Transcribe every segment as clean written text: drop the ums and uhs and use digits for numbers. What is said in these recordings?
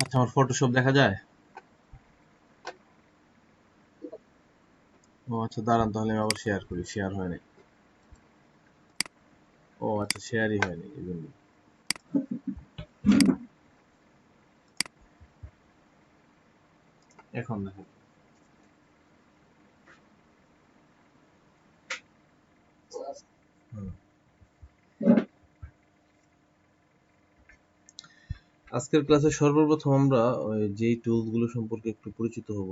আচ্ছা, আমার ফটোশপ দেখা যায়? ও আচ্ছা, দাঁড়ান তাহলে আমি আবার শেয়ার করি। শেয়ার হয় নাই। ও আচ্ছা, শেয়ারই হয়নি এই জন্য। এখন দেখেন। হুম। আজকের ক্লাসে সর্বপ্রথম আমরা যেই টুলস গুলো সম্পর্কে একটু পরিচিত হব,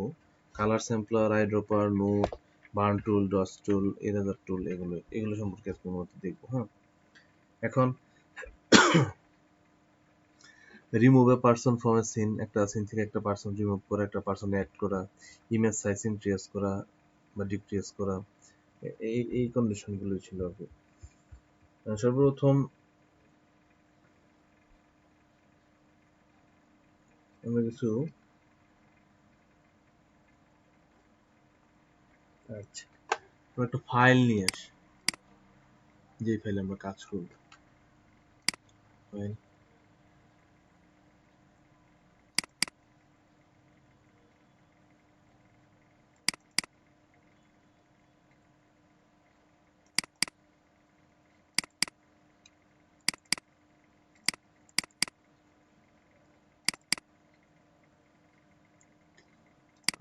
colour sampler, eyedropper, note, burn tool, dodge tool, eraser tool, এগুলো সম্পর্কে আজকে মূলত দেখবো। হ্যাঁ, এখন remove a person from a scene, একটা সিন থেকে একটা পারসন রিমুভ করা, একটা পারসন অ্যাড করা, ইমেজ সাইজ ইনক্রিজ করা বা ডিক্রিজ করা, এই কন্ডিশনগুলো ছিল আর কি। সর্বপ্রথম আমরা কিছু আচ্ছা, আমরা একটা ফাইল নিয়ে আসি, যে ফাইলে আমরা কাজ করব। ফাইল,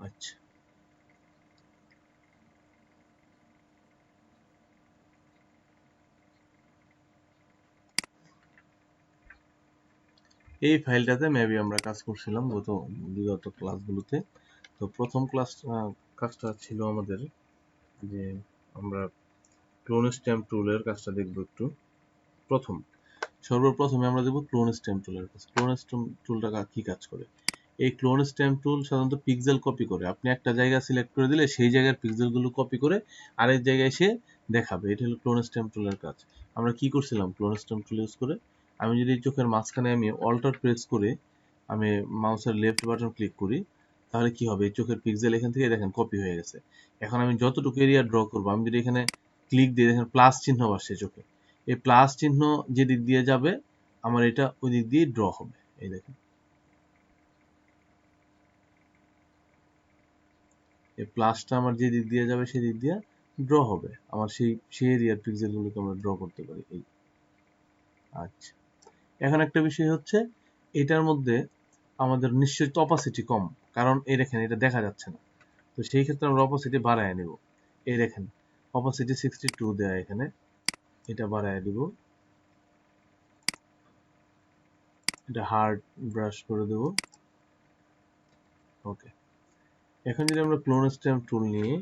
আচ্ছা, এই ফাইলটাতে মেবি আমরা কাজ করছিলাম বিগত ক্লাসগুলোতে। তো প্রথম কাজটা ছিল আমাদের যে আমরা ক্লোন স্ট্যাম্প টুলের কাজটা দেখব একটু। সর্বপ্রথমে আমরা দেখব ক্লোন স্ট্যাম্প টুলের কাজ। ক্লোন স্ট্যাম্প টুলটা কি কাজ করে? এই ক্লোন স্ট্যাম্প টুল সাধারণত পিক্সেল কপি করে। আপনি একটা জায়গা সিলেক্ট করে দিলে সেই জায়গার পিক্সেলগুলো কপি করে আরেক জায়গায় এসে দেখাবে। এটা হলো ক্লোন স্ট্যাম্প টুলের কাজ। আমরা কি করছিলাম ক্লোন স্ট্যাম্প টুল ইউজ করে? আমি যদি চোখের মাঝখানে আমি অল্টার প্রেস করে আমি মাউসের লেফট বাটন ক্লিক করি, তাহলে কি হবে? এই চোখের পিক্সেল এখান থেকে দেখেন কপি হয়ে গেছে। এখন আমি যতটুকু এরিয়া ড্র করবো, আমি যদি এখানে ক্লিক দিয়ে দেখেন প্লাস চিহ্ন আসছে চোখে, এই প্লাস চিহ্ন যে দিক দিয়ে যাবে আমার এটা ওই দিক দিয়ে ড্র হবে। এই দেখেন, এই প্লাসটা আমার যে দিক দিয়ে যাবে সেই দিক দিয়ে ড্র হবে। আমার সেই এরিয়ার পিক্সেলগুলোকে আমরা ড্র করতে পারি। এই আচ্ছা, এখন একটা বিষয় হচ্ছে, এটার মধ্যে আমাদের নিশ্চয়ই অপাসিটি কম, কারণ এই দেখেন এটা দেখা যাচ্ছে না। তো সেই ক্ষেত্রে আমরা অপাসিটি বাড়ায় নেব। এই দেখেন অপাসিটি 62 দেয়া এখানে, এটা বাড়ায় দিব, এটা হার্ড ব্রাশ করে দেব। ওকে, এখন যদি আমরা ক্লোন স্ট্যাম্প টুল নিয়ে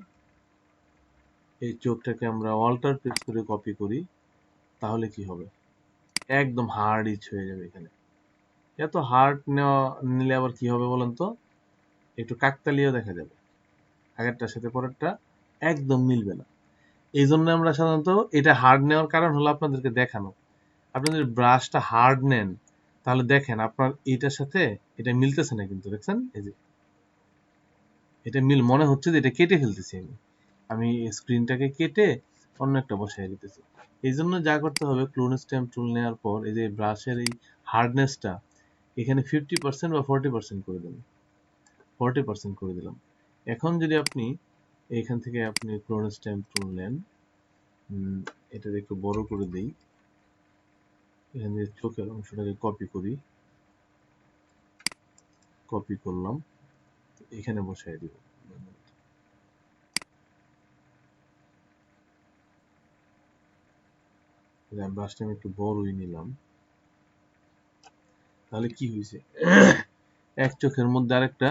এই চোখটাকে আমরা অল্টার প্রেস করে কপি করি, তাহলে কি হবে? একদম হার্ড ইচ হয়ে যাবে এখানে। এত হার্ড নিলে আবার কি হবে বলেন তো? একটু কাকতালীয় দেখা যাবে, আগেরটার সাথে পরেরটা একদম মিলবে না। এই জন্য আমরা সাধারণত এটা হার্ড নেওয়ার কারণ হলো আপনাদেরকে দেখানো। আপনি যদি ব্রাশটা হার্ড নেন, তাহলে দেখেন আপনার এটার সাথে এটা মিলতেছে না, কিন্তু দেখছেন এই যে এটা মনে হচ্ছে যে এটা কেটে ফেলতেছি আমি। আমি স্ক্রিনটাকে কেটে অন্য একটা বসায় দিতেছি। এই জন্য যা করতে হবে, ক্লোন স্ট্যাম্প টুল নেওয়ার পর এই যে ব্রাশের এই হার্ডনেসটা এখানে 50% বা 40% করে দেবেন। 40% করে দিলাম। এখন যদি আপনি এখান থেকে আপনি ক্লোন স্ট্যাম্প টুল নেন, এটা একটু বড় করে দেই, এখান থেকে চোখের অংশটাকে কপি করি, কপি করলাম, এখানে বসায় দিব। ব্রাশটা আমি একটু বড়ই নিলাম, তাহলে কি হয়েছে? এক চোখের মধ্যে আরেকটা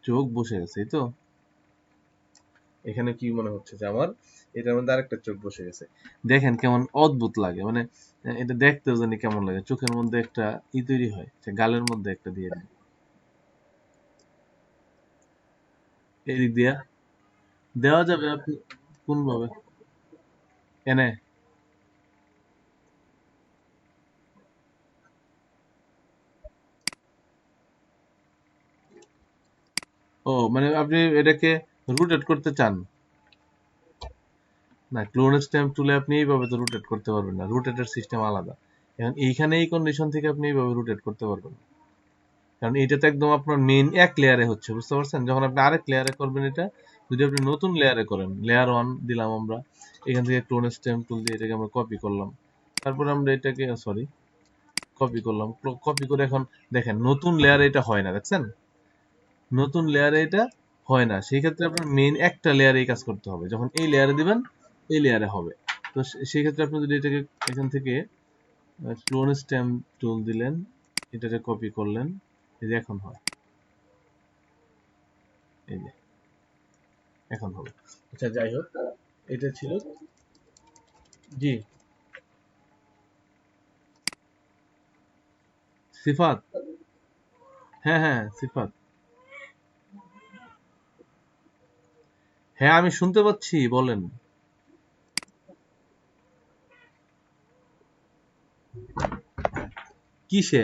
চোখ বসে গেছে, এই তো। এখানে কি মনে হচ্ছে যে আমার এটার মধ্যে আরেকটা চোখ বসে গেছে। দেখেন কেমন অদ্ভুত লাগে, মানে এটা দেখতেও জানি কেমন লাগে। চোখের মধ্যে একটা তৈরি হয়, গালের মধ্যে একটা দিয়ে দিই, এদিক দিয়া দেওয়া যাবে। আপনি কোন ভাবে? এনে ও মানে আপনি এটাকে রোটেট করতে চান? না, ক্লোন স্ট্যাম্প টুলে আপনি এইভাবে তো রোটেট করতে পারবেন না, রোটেটের সিস্টেম আলাদা। এখন এইখানে এই কন্ডিশন থেকে আপনি এইভাবে রোটেট করতে পারবেন না। কারণ এটা তো একদম আপনার মেইন এক লেয়ারে হচ্ছে, বুঝতে পারছেন? যখন আপনি আরেক লেয়ারে করবেন এটা, যদি আপনি নতুন লেয়ারে করেন, লেয়ার 1 দিলাম আমরা, এখান থেকে ক্লোন স্ট্যাম্প টুল দিয়ে এটাকে আমরা কপি করলাম, তারপর আমরা এটাকে সরি কপি করলাম, কপি করে এখন দেখেন নতুন লেয়ারে এটা হয় না, দেখছেন? নতুন লেয়ারে এটা হয় না, সেই ক্ষেত্রে আপনার মেইন একটা লেয়ারে এই কাজ করতে হবে, যখন এই লেয়ারে দিবেন এই লেয়ারে হবে। তো সেই ক্ষেত্রে আপনি যদি এটাকে এখান থেকে ক্লোন স্ট্যাম্প টুল দিলেন, এটাকে কপি করলেন, এই যে এখন হয়, এই যে এখন হবে। আচ্ছা যাই হোক, এটা ছিল। জি, সিফাত। হ্যাঁ হ্যাঁ সিফাত। হ্যাঁ আমি শুনতে পাচ্ছি, বলেন। কিসে?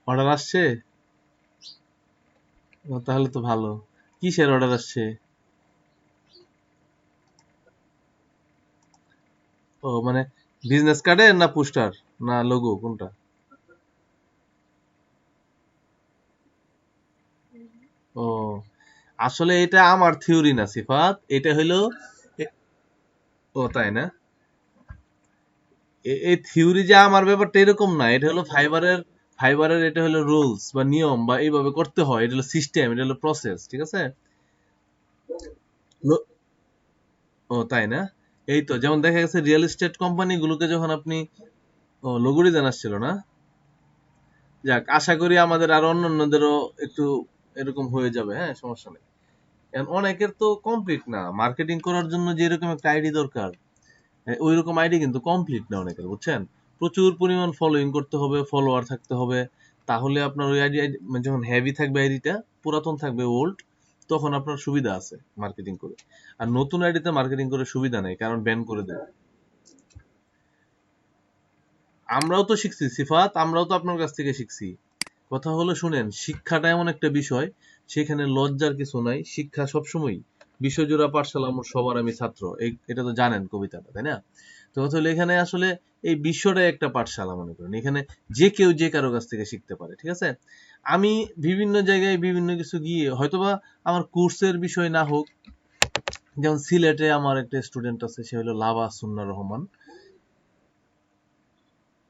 অর্ডার আসছে? ও, তাহলে তো ভালো। কিসের অর্ডার আসছে? ও মানে বিজনেস কার্ডের না পোস্টার না লোগো, কোনটা? ও, আসলে এটা আমার থিওরি না সিফাত, এটা হইলো এ- ও তাই না? এই থিওরি যে আমার ব্যাপারটা এরকম না, এটা হলো ফাইবারের এটা হলো রুলস বা নিয়ম, বা এইভাবে করতে হয়, এটা হলো সিস্টেম, এটা হলো প্রসেস, ঠিক আছে? লো- ও তাই না? এই তো যেমন দেখা গেছে রিয়েল এস্টেট কোম্পানি গুলোকে যখন আপনি, ও লোগো ডিজাইন আসছিল না? যাক, আশা করি আমাদের আর অন্যান্যদেরও একটু এরকম হয়ে যাবে, হ্যাঁ সমস্যা নেই। এখন অনেকের তো কমপ্লিট না, মার্কেটিং করার জন্য যে এরকম একটা আইডি দরকার, ওই রকম আইডি কিন্তু কমপ্লিট না অনেকের, বুঝছেন? প্রচুর পরিমাণ ফলোইং করতে হবে, ফলোয়ার থাকতে হবে, তাহলে আপনার ওই আইডি যখন হেভি থাকবে আইডিটা, পুরাতন থাকবে ওল্ড, তখন আপনার সুবিধা আছে মার্কেটিং করে। আর নতুন আইডিতে মার্কেটিং করে সুবিধা নেই, কারণ ব্যান করে দেবে। আমরাও তো শিখছি সিফাত, আমরাও তো আপনার কাছ থেকে শিখছি। কথা হলো শুনেন, শিক্ষাটা এমন একটা বিষয়, সেখানে লজ্জার কিছু নাই, শিক্ষা সবসময়। বিশ্বজোড়া পাঠশালা আমার সবার আমি ছাত্র, এটা তো জানেন কবিতাটা, তাই না? তো কথা হলো এখানে আসলে এই বিশ্বটাই একটা পাঠশালা মনে করেন, এখানে যে কেউ যে কারো কাছ থেকে শিখতে পারে, ঠিক আছে? আমি বিভিন্ন জায়গায় বিভিন্ন কিছু গিয়ে হয়তোবা আমার কোর্সের বিষয় না হোক, যেমন সিলেটে আমার একটা স্টুডেন্ট আছে, সে হলো লাভা সুন্না রহমান।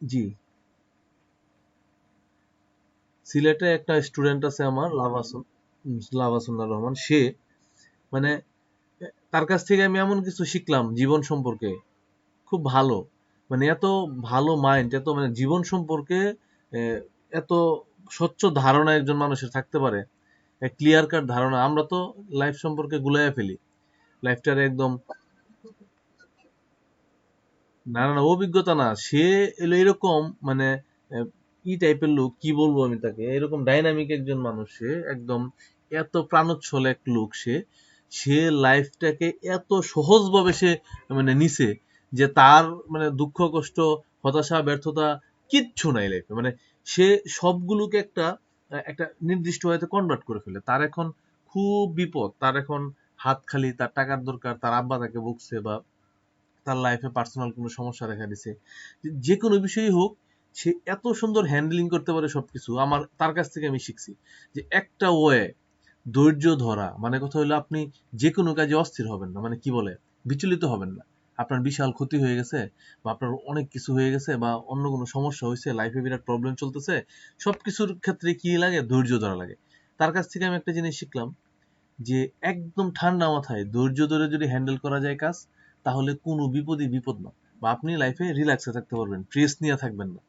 জি, সিলেটে একটা স্টুডেন্ট আছে আমার, লাভা সুন্না রহমান, সে মানে তার কাছ থেকে আমি এমন কিছু শিখলাম জীবন সম্পর্কে, খুব ভালো, মানে এত ভালো মাইন্ড, এত মানে জীবন সম্পর্কে আহ, এত স্বচ্ছ ধারণা একজন মানুষের থাকতে পারে, ক্লিয়ার কাট ধারণা। আমরা তো লাইফ সম্পর্কে গুলাইয়া ফেলি, লাইফটার একদম। না না না, অভিজ্ঞতা না, সে এলো এরকম মানে আহ, ই টাইপের লোক, কি বলবো আমি তাকে, এরকম ডাইনামিক একজন মানুষ, সে একদম এত প্রাণোচ্ছল এক লোক, সে সে লাইফটাকে এত সহজভাবে সে মানে নিছে, যে তার মানে দুঃখ কষ্ট, হতাশা, ব্যর্থতা কিচ্ছু নাই লাইফে, মানে সে সবগুলোকে একটা একটা নির্দিষ্ট ওয়েতে কনভার্ট করে ফেলে। তার এখন খুব বিপদ, তার এখন হাত খালি, তার টাকার দরকার, তার আব্বা তাকে বকছে, বা তার লাইফে পার্সোনাল কোনো সমস্যা দেখা দিছে, যে কোনো বিষয়ই হোক, সে এত সুন্দর হ্যান্ডলিং করতে পারে সবকিছু। আমার তার কাছ থেকে আমি শিখছি যে একটা ওয়ে, ধৈর্য ধরা, মানে কথা হলো আপনি যে কোনো কাজে অস্থির হবেন না, মানে কি বলে, বিচলিত হবেন না। আপনার বিশাল ক্ষতি হয়ে গেছে, বা আপনার অনেক কিছু হয়ে গেছে, বা অন্য কোনো সমস্যা হয়েছে, লাইফে বিরাট প্রবলেম চলতেছে, সবকিছুর ক্ষেত্রে কি লাগে, ধৈর্য ধরা লাগে। তার কাছ থেকে আমি একটা জিনিস শিখলাম, যে একদম ঠান্ডা মাথায় ধৈর্য ধরে যদি হ্যান্ডেল করা যায় কাজ, তাহলে কোনো বিপদই বিপদ না, বা আপনি লাইফে রিল্যাক্সে থাকতে পারবেন, স্ট্রেস নিয়ে থাকবেন না।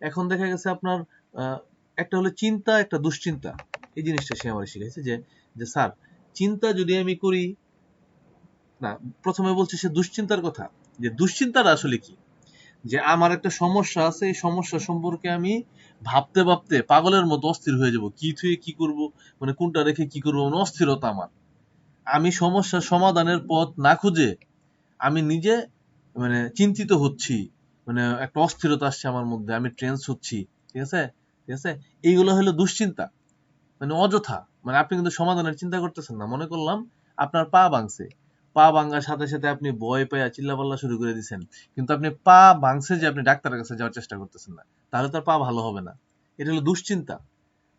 এখন দেখা গেছে আপনার আহ, একটা হলো চিন্তা, একটা দুশ্চিন্তা। এই জিনিসটা সে আমার শিখাইছে, যে যে স্যার, চিন্তা যদি আমি করি, না, প্রথমে বলছে সে দুশ্চিন্তার কথা, যে দুশ্চিন্তাটা আসলে কি, যে আমার একটা সমস্যা আছে, এই সমস্যা সম্পর্কে আমি ভাবতে ভাবতে পাগলের মতো অস্থির হয়ে যাব, কি থুয়ে কি করব, মানে কোনটা রেখে কি করবো, মানে অস্থিরতা আমার। আমি সমস্যার সমাধানের পথ না খুঁজে আমি নিজে মানে চিন্তিত হচ্ছি, মানে একটা অস্থিরতা আসছে আমার মধ্যে, আমি টেন্স হচ্ছি, ঠিক আছে? ঠিক আছে, এইগুলো হলো দুশ্চিন্তা, মানে অযথা, মানে আপনি কিন্তু সমাধানের চিন্তা করতেছেন না। মনে করলাম আপনার পা ভাঙছে, পা ভাঙার সাথে সাথে আপনি ভয় পেয়ে চিল্লাপাল্লা শুরু করে দিচ্ছেন, কিন্তু আপনি পা ভাঙছে যে আপনি ডাক্তারের কাছে যাওয়ার চেষ্টা করতেছেন না, তাহলে তার পা ভালো হবে না। এটা হলো দুশ্চিন্তা।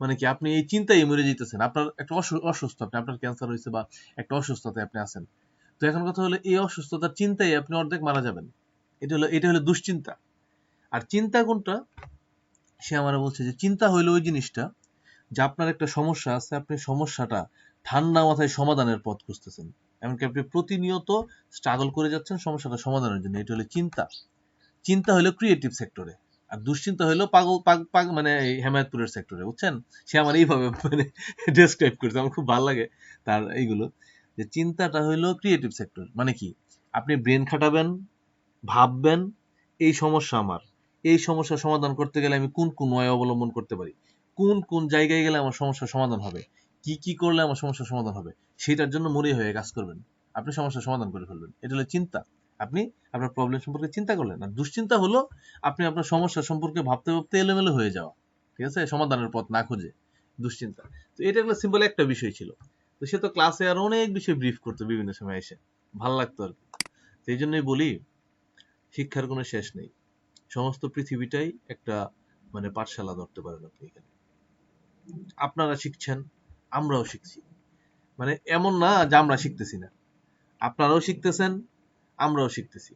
মানে কি, আপনি এই চিন্তায় মরে যেতেছেন, আপনার একটা অসুস্থ, আপনি আপনার ক্যান্সার হয়েছে বা একটা অসুস্থতায় আপনি আছেন। তো এখন কথা হলো, এই অসুস্থতার চিন্তায় আপনি অর্ধেক মারা যাবেন। এটা হলো দুশ্চিন্তা। আর চিন্তা কোনটা? সে আমার বলছে যে চিন্তা হইলো ওই জিনিসটা যে আপনার একটা সমস্যা আছে, আপনি সমস্যাটা ঠান্ডা মাথায় সমাধানের পথ খুঁজতেছেন, এমনকি আপনি প্রতিনিয়ত স্ট্রাগল করে যাচ্ছেন সমস্যাটা সমাধানের জন্য। এটা হলো চিন্তা। চিন্তা হলো ক্রিয়েটিভ সেক্টরে, আর দুশ্চিন্তা হলো পাগল মানে এই হেমায়তপুরের সেক্টরে, বুঝছেন? সে আমার এইভাবে মানে ডেসক্রাইব করছে, আমার খুব ভালো লাগে তার এইগুলো। যে চিন্তাটা হলো ক্রিয়েটিভ সেক্টর, মানে কি, আপনি ব্রেন খাটাবেন, ভাববেন এই সমস্যা আমার, এই সমস্যার সমাধান করতে গেলে আমি কোন কোন উপায় অবলম্বন করতে পারি, কোন কোন জায়গায় গেলে আমার সমস্যার সমাধান হবে, কি কি করলে আমার সমস্যার সমাধান হবে, সেটার জন্য মরে হয়ে কাজ করবেন, আপনি সমস্যার সমাধান করে ফেলবেন। এটা হলো চিন্তা। আপনি আপনার প্রবলেম সম্পর্কে চিন্তা করলেন। আর দুশ্চিন্তা হলো আপনি আপনার সমস্যা সম্পর্কে ভাবতে ভাবতে এলোমেলো হয়ে যাওয়া, ঠিক আছে, সমাধানের পথ না খুঁজে, দুশ্চিন্তা। তো এটা হলো সিম্পল একটা বিষয় ছিল। তো সে তো ক্লাসে আর অনেক বিষয় ব্রিফ করতো বিভিন্ন সময় এসে, ভাল লাগতো আর কি। তো এই জন্যই বলি, শিক্ষার কোনো শেষ নেই। সমস্ত পৃথিবীটাই একটা মানে পাঠশালা ধরতে পারেন আপনি এখানে। আপনারা শিখছেন, আমরাও শিখছি। মানে এমন না যে আমরা শিখতেছি না, আপনারাও শিখতেছেন, আমরাও শিখতেছি।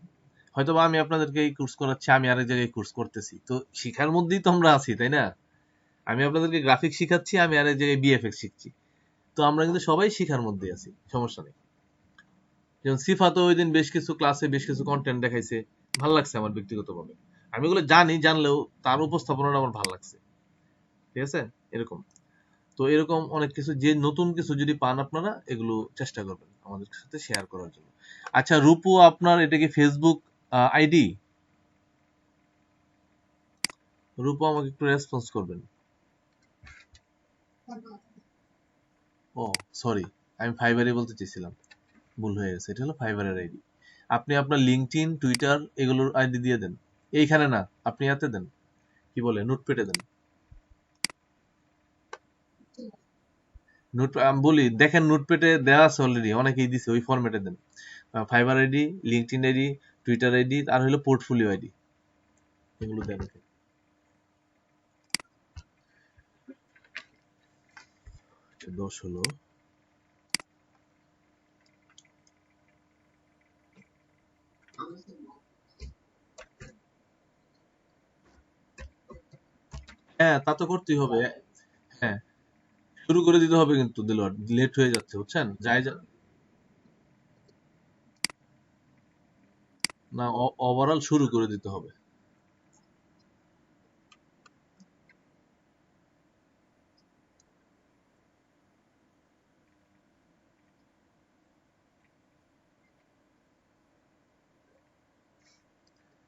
হয়তোবা আমি আপনাদেরকে এই কোর্স করাচ্ছি, আমি আরেক জায়গায় কোর্স করতেছি, তো শিখার মধ্যেই তো আমরা আছি, তাই না? আমি আপনাদেরকে গ্রাফিক্স শিখাচ্ছি, আমি আরেক জায়গায় বিএফএক্স শিখছি। তো আমরা কিন্তু সবাই শিখার মধ্যে আছি, সমস্যা নেই। যেমন সিফা তো ওই দিন বেশ কিছু ক্লাসে বেশ কিছু কন্টেন্ট দেখাইছে, ভাল লাগছে আমার ব্যক্তিগতভাবে। আমি এগুলো জানি, জানলেও তার উপস্থাপনাটা আমার ভাল লাগছে, ঠিক আছে? এরকম। তো এরকম অনেক কিছু, যে নতুন কিছু যদি পান আপনারা, এগুলো চেষ্টা করবেন আমাদের সাথে শেয়ার করার জন্য। আচ্ছা রূপু, আপনার এটা কি ফেসবুক আইডি? রূপু আমাকে একটু রেসপন্স করবেন। ও সরি, আমি ফাইবারই বলতে চেয়েছিলাম, ভুল হয়ে গেছে। এটা হলো ফাইবারের আইডি। আপনি আপনার লিঙ্কডইন, টুইটার এগুলোর আইডি দিয়ে দেন। এইখানে না, আপনি ইয়াতে দেন, কি বলে, নোটপ্যাডে দেন। আমি বলি দেখেন, নোটপ্যাডে দেওয়া আছে অলরেডি, অনেকেই দিছে, ওই ফরম্যাটে দেন। Fiverr ID, LinkedIn ID, Twitter ID, আর হলো পোর্টফোলিও আইডি, এগুলো দেন। আচ্ছা, 10 হলো। হ্যাঁ, তা তো করতেই হবে। হ্যাঁ, শুরু করে দিতে হবে কিন্তু দিলওয়ার, লেট হয়ে যাচ্ছে, বুঝছেন? যাই যা না, ওভারঅল শুরু করে দিতে হবে।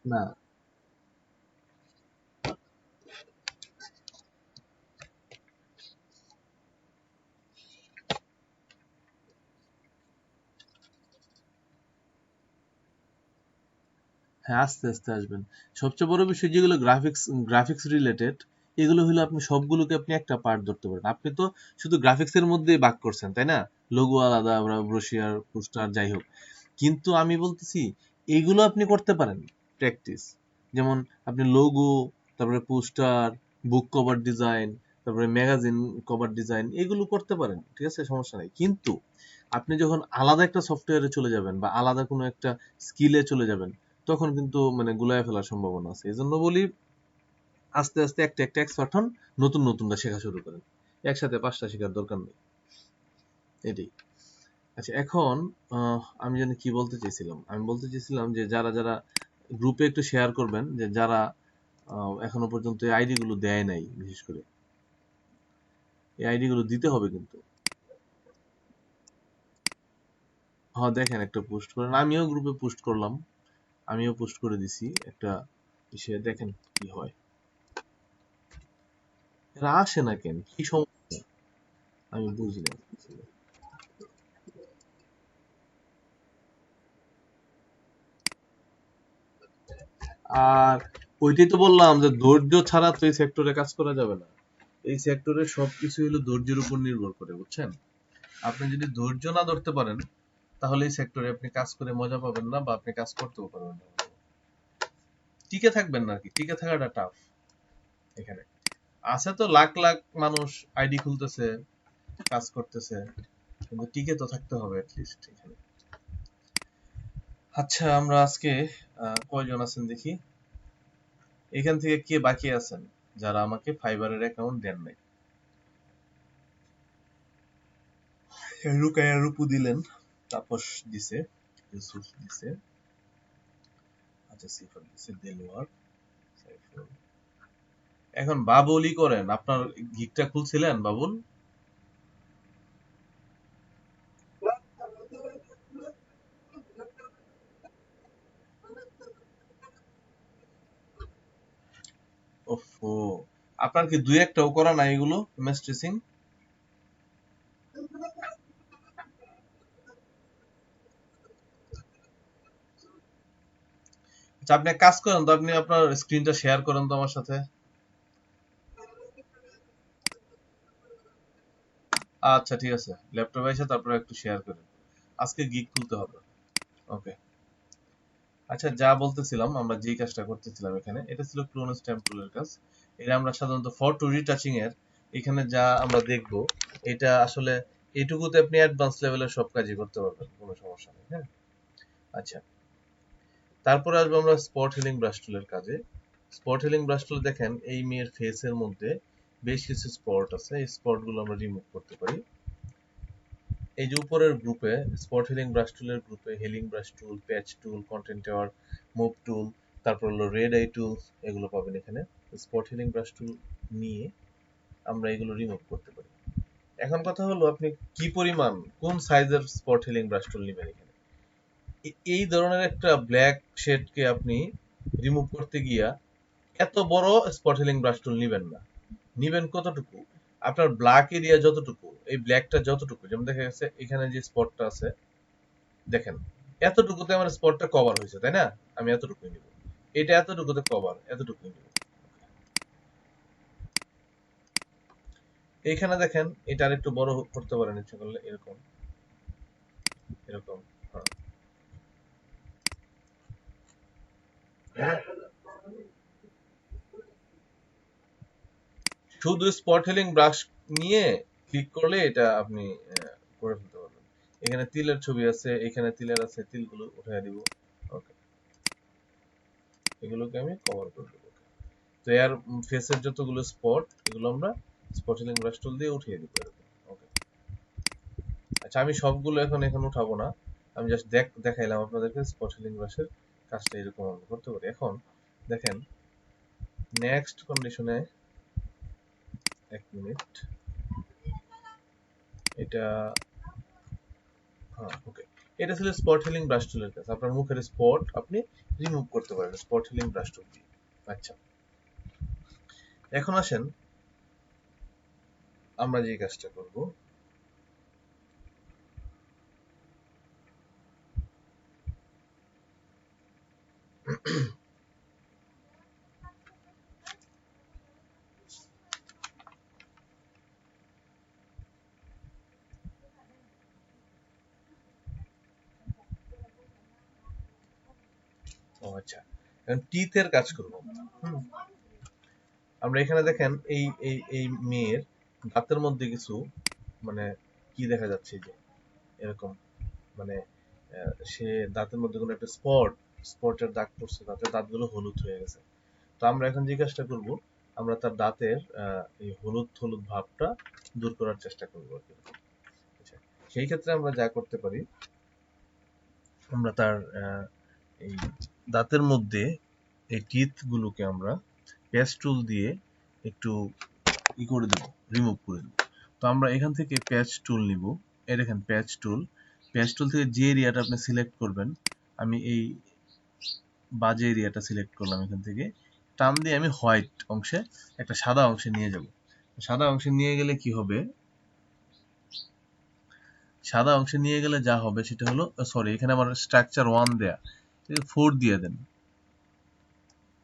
না, হ্যাঁ, আস্তে আস্তে আসবেন। সবচেয়ে বড় বিষয়, যেগুলো গ্রাফিক্স রিলেটেড, এগুলো হলো আপনি সবগুলোকে আপনি একটা পার্ট ধরতে পারেন। আপনি তো শুধু গ্রাফিক্স এর মধ্যেই ভাগ করছেন, তাই না? লোগো আলাদা, ব্রোশিয়ার, পোস্টার, যাই হোক। কিন্তু আমি বলতেছি, এইগুলো আপনি করতে পারেন প্র্যাকটিস। যেমন আপনি লোগো, তারপরে পোস্টার, বুক কভার ডিজাইন, তারপরে ম্যাগাজিন কভার ডিজাইন, এগুলো করতে পারেন, ঠিক আছে, সমস্যা নাই। কিন্তু আপনি যখন আলাদা একটা সফটওয়্যারে চলে যাবেন বা আলাদা কোনো একটা স্কিলে চলে যাবেন, তখন কিন্তু মানে গুলায় ফেলার সম্ভাবনা আছে। এজন্য বলি, আস্তে আস্তে একটা একটা এক্সপার্ট হন, নতুন নতুনটা শেখা শুরু করেন। একসাথে 5টা শেখার দরকার নেই। এটাই। আচ্ছা, এখন আমি জানি কি বলতে চেয়েছিলাম। আমি বলতে চেয়েছিলাম যে যারা যারা গ্রুপে একটু শেয়ার করবেন, যে যারা এখনো পর্যন্ত এই আইডি গুলো দেয় নাই, বিশেষ করে এই আইডি গুলো দিতে হবে কিন্তু। হ্যাঁ, দেখেন একটা পোস্ট করেন, আমিও গ্রুপে পোস্ট করলাম, আমিও পোস্ট করে দিছি একটা ইসে, দেখেন কি হয়। এরা আসে না কেন, কি সমস্যা আমি বুঝি না। আর ওইটাই তো বললাম যে ধৈর্য ছাড়া তো এই সেক্টরে কাজ করা যাবে না। এই সেক্টরে সবকিছু হলো ধৈর্যের উপর নির্ভর করে, বুঝছেন? আপনি যদি ধৈর্য না ধরতে পারেন, তাহলে এই সেক্টরে আপনি কাজ করে মজা পাবেন না, বা আপনি কাজ করতেও পারবেন না, টিকে থাকবেন না আর কি। টিকে থাকাটা টাফ এখানে। আছে তো লাখ লাখ মানুষ আইডি খুলতেছে, কাজ করতেছে, কিন্তু টিকে তো থাকতে হবে অ্যাটলিস্ট এখানে। আচ্ছা, আমরা আজকে কয়জন আছেন দেখি। এখান থেকে কে বাকি আছেন যারা আমাকে ফাইবারের অ্যাকাউন্ট দেন নাই? রুকায়া রূপু দিলেন, তাপস দিছে, ইউসুফ দিছে, আচ্ছা সিফাত দিছে, দেলোয়ার, সাইফুল। এখন বাবুলই করেন, আপনার গিকটা খুলছিলেন বাবুল? ওফো, আপনার কি দুই একটাও করা নাই এগুলো ইমেজ ট্রেসিং? আচ্ছা, আপনি এক কাজ করেন তো, আপনি আপনার স্ক্রিনটা শেয়ার করেন তো আমার সাথে। আচ্ছা ঠিক আছে, ল্যাপটপে এসে তারপরে একটু শেয়ার করেন। আজকে গিগ খুলতে হবে। ওকে। আচ্ছা, যা বলতেছিলাম, আমরা যেই কাজটা করতেছিলাম এখানে, এটা ছিল ক্লোন স্ট্যাম্প টুলের কাজ। এটা আমরা সাধারণত ফর টু রিটাচিং এর এখানে যা আমরা দেখব, এটা আসলে এইটুকুতে আপনি অ্যাডভান্স লেভেলের সব কাজই করতে পারবেন, কোনো সমস্যা নেই। হ্যাঁ, আচ্ছা, তারপরে আসবো আমরা স্পট হিলিং ব্রাশ টুলের কাজে। স্পট হিলিং ব্রাশ টুলে দেখেন এই মেয়ের ফেসের মধ্যে বেশ কিছু স্পট আছে, এই স্পটগুলো আমরা রিমুভ করতে পারি। এই যে উপরের গ্রুপে স্পট হিলিং ব্রাশ টুলের গ্রুপে হিলিং ব্রাশ টুল, প্যাচ টুল, কন্টেন্ট টাওয়ার, মুভ টুল, তারপর হলো রেড আই টুলস, এগুলো পাবেন এখানে। স্পট হিলিং ব্রাশ টুল নিয়ে আমরা এগুলো রিমুভ করতে পারি। এখন কথা হলো আপনি কি পরিমাণ, কোন সাইজের স্পট হিলিং ব্রাশ টুল নেবেন এখানে। এই ধরনের একটা ব্ল্যাক শেডকে আপনি রিমুভ করতে গিয়া এত বড় স্পট হিলিং ব্রাশ টুল নিবেন না। নিবেন কতটুকু, আপনার ব্ল্যাক এরিয়া যতটুকু, এই ব্ল্যাকটা যতটুকু, যেমন দেখা গেছে এখানে যে স্পটটা আছে, দেখেন এতটুকুতে আমার স্পটটা কভার হয়েছে, তাই না? আমি এতটুকুই নিব। এটা এতটুকুতে কভার, এতটুকুই নিব। এইখানে দেখেন এটা আর একটু বড় করতে পারেন ইচ্ছা করলে, এরকম এরকম। হ্যাঁ, শুধু স্পট হিলিং ব্রাশ নিয়ে ক্লিক করলে এটা আপনি করে ফেলতে পারবেন। এখানে তিলের ছবি আছে, এখানে তিলের আছে, তিলগুলো উঠিয়ে দিব। ওকে, এগুলোকে আমি কভার করে দেবো। তো এর ফেসের যতগুলো স্পট, এগুলো আমরা স্পট হিলিং ব্রাশ টুল দিয়ে উঠিয়ে দিব এরকম। ওকে। আচ্ছা, আমি সবগুলো এখন এখন উঠাবো না, আমি জাস্ট দেখাইলাম আপনাদেরকে স্পট হিলিং ব্রাশের কাজটা এরকম আমরা করতে পারি। এখন দেখেন নেক্সট কন্ডিশনে, এক মিনিট, এটা, হ্যাঁ ওকে, এটা ছিল স্পট হিলিং ব্রাশ টুলের কাজ। আপনার মুখের স্পট আপনি রিমুভ করতে পারেন স্পট হিলিং ব্রাশ টুল দিয়ে। আচ্ছা, এখন আসেন আমরা যে কাজটা করব। ও আচ্ছা, এখন টিথের কাজ করব। হুম, আমরা এখানে দেখেন এই এই এই মেয়ের দাঁতের মধ্যে কিছু, মানে কি দেখা যাচ্ছে, যে এরকম, মানে সে দাঁতের মধ্যে কোনো একটা স্পটের দাগ পড়ছে, দাঁতের দাঁতগুলো হলুদ হয়ে গেছে। তো আমরা এখন যে কাজটা করব, আমরা তার দাঁতের এই হলুদ হলুদ ভাবটা দূর করার চেষ্টা করবো আর কি। আচ্ছা, সেই ক্ষেত্রে আমরা যা করতে পারি, আমরা তার এই দাঁতের মধ্যে এই টিথ গুলোকে আমরা পেস্ট টুল দিয়ে একটু ই করে দেবো, রিমুভ করে দেবো। তো আমরা এখান থেকে প্যাচ টুল নিব। এই দেখেন প্যাচ টুল, প্যাচ টুল থেকে যে এরিয়াটা আপনি সিলেক্ট করবেন, আমি এই বাজে এরিয়াটা সিলেক্ট করলাম। এখান থেকে টান দিয়ে আমি হোয়াইট অংশে, একটা সাদা অংশে নিয়ে যাব। সাদা অংশে নিয়ে গেলে কি হবে, সাদা অংশে নিয়ে গেলে যা হবে সেটা হলো, সরি এখানে আমার স্ট্রাকচার 1 দেয়া, 4 দিয়ে দেন,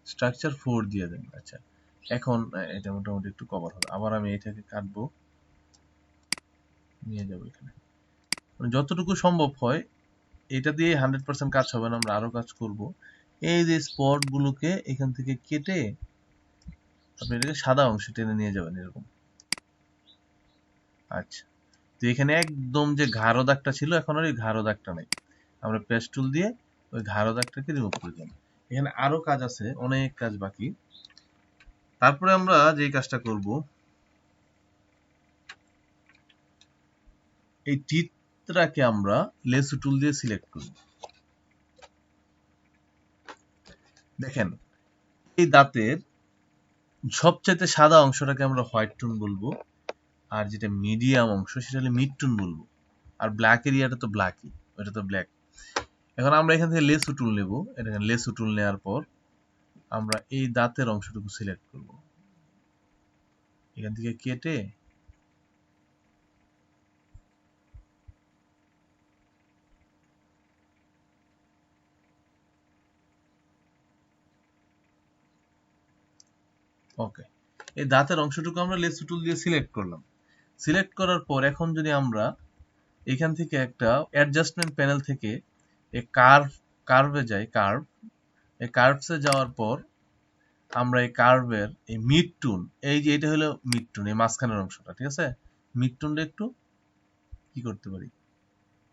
স্ট্রাকচার 4 দিয়ে দেন। আচ্ছা, এখন এটা মোটামুটি একটু কভার হবে। আবার আমি এটাকে কাটবো, নিয়ে যাবো এখানে, মানে যতটুকু সম্ভব হয় এটা দিয়ে 100% কাজ হবে না, আমরা আরো কাজ করব। এই যে স্পট গুলোকে এখান থেকে কেটে আপনি এটাকে সাদা অংশে টেনে নিয়ে যাবেন এরকম। আচ্ছা, তো এখানে একদম যে গাঢ় দাগটা ছিল এখন আর ওই গাঢ় দাগটা নাই, আমরা পেস্ট টুল দিয়ে ওই গাঢ় দাগটাকে রিমুভ করে দিলাম। এখানে আরো কাজ আছে, অনেক কাজ বাকি। তারপরে আমরা যে কাজটা করব, এই টিথটাকে আমরা লেসু টুল দিয়ে সিলেক্ট করব। দেখেন এই দাঁতের সবচেয়ে সাদা অংশটাকে আমরা হোয়াইট টোন বলবো, আর যেটা মিডিয়াম অংশ সেটা হলে মিড টোন বলবো, আর ব্ল্যাক এরিয়াটা তো ব্ল্যাকই, ওটা তো ব্ল্যাক। এখন আমরা এখান থেকে লেসু টুল নেব, এটা লেসু টুল নেওয়ার পর আমরা এই দাঁতের অংশটুকু সিলেক্ট করব, এখান থেকে কেটে ওকে, এই দাঁতের অংশটুকু আমরা লেসু টুল দিয়ে সিলেক্ট করলাম। সিলেক্ট করার পর এখন যদি আমরা এখান থেকে একটা অ্যাডজাস্টমেন্ট প্যানেল থেকে এই কার্ভে যাই, এই কার্ভসে যাওয়ার পর আমরা এই কার্ভের এই মিড টুন, এই যে এটা হলো মিড টুন, এই মাঝখানের অংশটা, ঠিক আছে, মিড টুনটা একটু কি করতে পারি,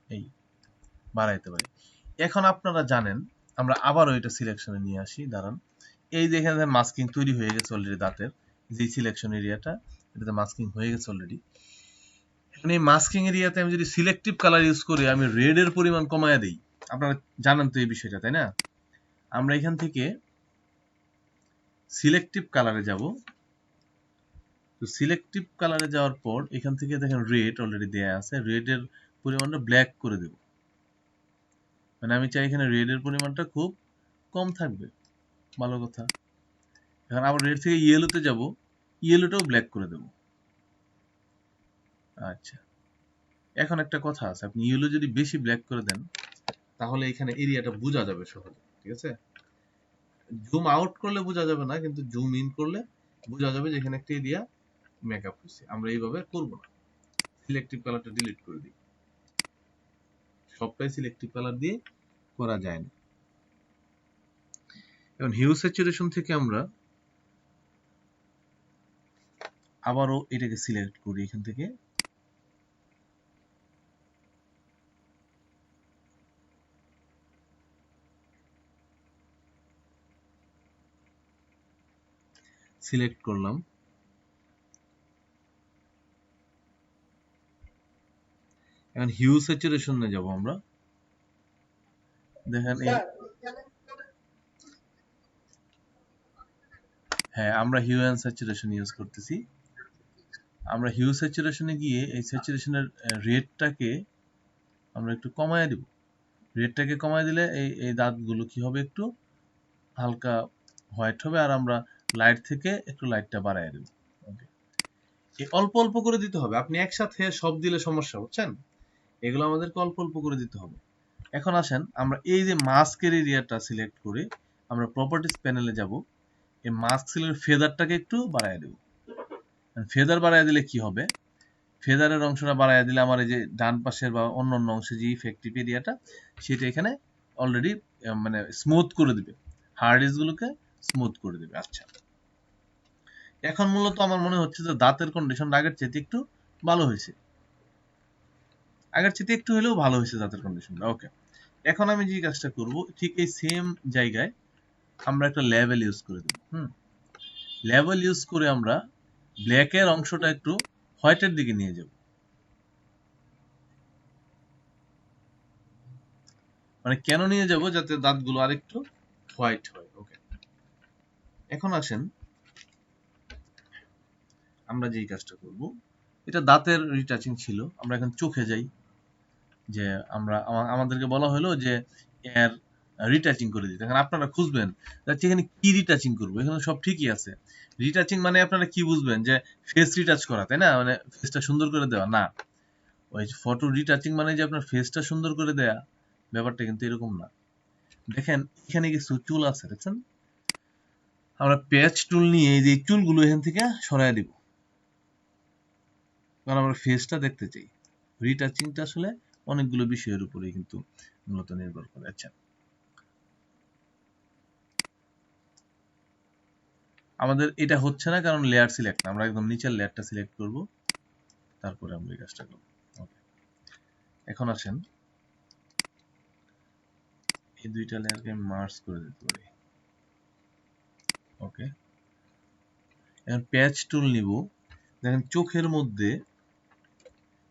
এই বাড়াইতে পারি। এখন আপনারা জানেন, আমরা আবারও এটা সিলেকশনে নিয়ে আসি, দাঁড়ান। এই যে এখানে মাস্কিং তৈরি হয়ে গেছে অলরেডি দাঁতের, যে সিলেকশন এরিয়াটা, এটাতে মাস্কিং হয়ে গেছে অলরেডি। এখন এই মাস্কিং এরিয়াতে আমি যদি সিলেক্টিভ কালার ইউজ করি, আমি রেড এর পরিমাণ কমায় দেই, আপনারা জানেন তো এই বিষয়টা, তাই না? আমরা এখান থেকে সিলেক্টিভ কালারে যাব। তো সিলেক্টিভ কালারে যাওয়ার পর এখান থেকে দেখেন রেড অলরেডি দেয়া আছে, রেড এর পরিমাণটা ব্ল্যাক করে দেব। মানে আমি চাই এখানে রেড এর পরিমাণটা খুব কম থাকবে, ভালো কথা। এখন আবার রেড থেকে ইয়েলোতে যাব, ইয়েলোটাও ব্ল্যাক করে দেব। আচ্ছা, এখন একটা কথা আছে, আপনি ইয়েলো যদি বেশি ব্ল্যাক করে দেন তাহলে এখানে এরিয়াটা বোঝা যাবে সহজে, ঠিক আছে? জুম আউট করলে বোঝা যাবে না, কিন্তু জুম ইন করলে বোঝা যাবে যে এখানে একটা এরিয়া মেকআপ হয়েছে। আমরা এইভাবে করব না, সিলেক্টিভ কালারটা ডিলিট করে দিই, সবটাই সিলেক্টিভ কালার দিয়ে করা যায় না। এখন হিউ স্যাচুরেশন থেকে আমরা আবারও এটাকে সিলেক্ট করি, এখান থেকে সিলেক্ট করলাম। এখন হিউ স্যাচুরেশনে যাব আমরা, দেখেন হ্যাঁ, আমরা হিউ অ্যান্ড স্যাচুরেশন ইউজ করতেছি। আমরা হিউ স্যাচুরেশনে গিয়ে এই স্যাচুরেশনের রেটটাকে আমরা একটু কমায় দিব। রেটটাকে কমায় দিলে এই দাঁতগুলো কি হবে, একটু হালকা হোয়াইট হবে, আর আমরা লাইট থেকে একটু লাইটটা বাড়ায় দেব। ওকে, এই অল্প অল্প করে দিতে হবে, আপনি একসাথে সব দিলে সমস্যা, বুঝছেন? এগুলো আমাদেরকে অল্প অল্প করে দিতে হবে। এখন আসেন আমরা এই যে মাস্কের এরিয়াটা সিলেক্ট করে আমরা প্রপার্টিজ প্যানেলে যাব, এই মাস্ক সিলেক্ট ফেদারটাকে একটু বাড়ায় দেব। ফেদার বাড়ায় দিলে কি হবে, ফেদারের অংশটা বাড়ায় দিলে আমার এই যে ডান পাশের বা অন্য অন্য অংশে যে ইফেক্টিভ এরিয়াটা সেটা এখানে অলরেডি মানে স্মুথ করে দিবে, হার্ডিস গুলোকে স্মুথ করে দিবে। আচ্ছা, এখন মূলত আমার মনে হচ্ছে যে দাঁতের কন্ডিশন আগের চেয়ে একটু ভালো হয়েছে, আগের চেয়ে একটু হলেও ভালো হয়েছে দাঁতের কন্ডিশনটা। ওকে, এখন আমি যে কাজটা করব, ঠিক এই সেম জায়গায় আমরা একটা লেভেল ইউজ করে দেব। লেভেল ইউজ করে আমরা ব্ল্যাকের অংশটা একটু হোয়াইটের দিকে নিয়ে যাব, মানে কেন নিয়ে যাব, যাতে দাঁতগুলো আরেকটু হোয়াইট হয়। ওকে, এখন আসেন আমরা যেই কাজটা করব, এটা দাঁতের রিটাচিং ছিল, আমরা এখন চোখে যাই। যে আমরা আমাদেরকে বলা হলো যে এর রিটাচিং করে দিতে, এখন আপনারা খুঁজবেন যে এখানে কি রিটাচিং করবো, এখানে সব ঠিকই আছে। রিটাচিং মানে আপনারা কি বুঝবেন, যে ফেস রিটাচ করা, তাই না? মানে ফেসটা সুন্দর করে দেওয়া না। ওই ফটো রিটাচিং মানে যে আপনার ফেসটা সুন্দর করে দেয়া, ব্যাপারটা কিন্তু এরকম না। দেখেন এখানে কিছু চুল আছে, দেখছেন? আমরা প্যাচ টুল নিয়ে এই যে চুলগুলো এখান থেকে সরাই দিব, কারণ আমরা ফেসটা দেখতে চাই। রিটাচিংটা আসলে অনেকগুলো বিষয়ের উপরে কিন্তু মূলত নির্ভর করে। আচ্ছা, আমাদের এটা হচ্ছে না কারণ লেয়ার সিলেক্ট না, আমরা একদম নিচের লেয়ারটা সিলেক্ট করব, তারপরে আমরা এই কাজটা করব। ওকে, এখন আসেন এই দুইটা লেয়ারকে মার্জ করে দিতে পারি। ওকে, এখন প্যাচ টুল নিব, দেখেন চোখের মধ্যে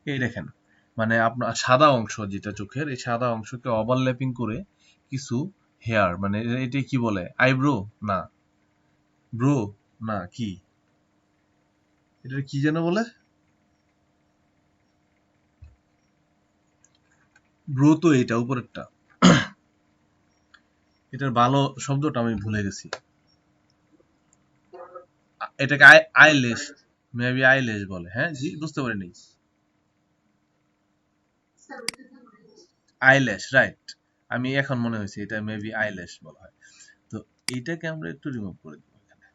এই দেখেন মানে আপনার সাদা অংশ যেটা চোখের, এই সাদা অংশকে ওভারল্যাপিং করে কিছু হেয়ার, মানে এটা কি বলে, আইব্রো না ব্রো না কি, এটা কি যেন বলে, ব্রো তো এটা উপরেরটা, এটার ভালো শব্দটা আমি ভুলে গেছি, এটাকে আইলেশ, মেবি আইলেশ বলে, হ্যাঁ জি বুঝতে পারিনি, আইল্যাশ, রাইট, আমি এখন মনে হয়েছে এটা মেবি আইল্যাশ বলা হয়। তো এইটাকে আমরা একটু রিমুভ করে দেবো এখানে।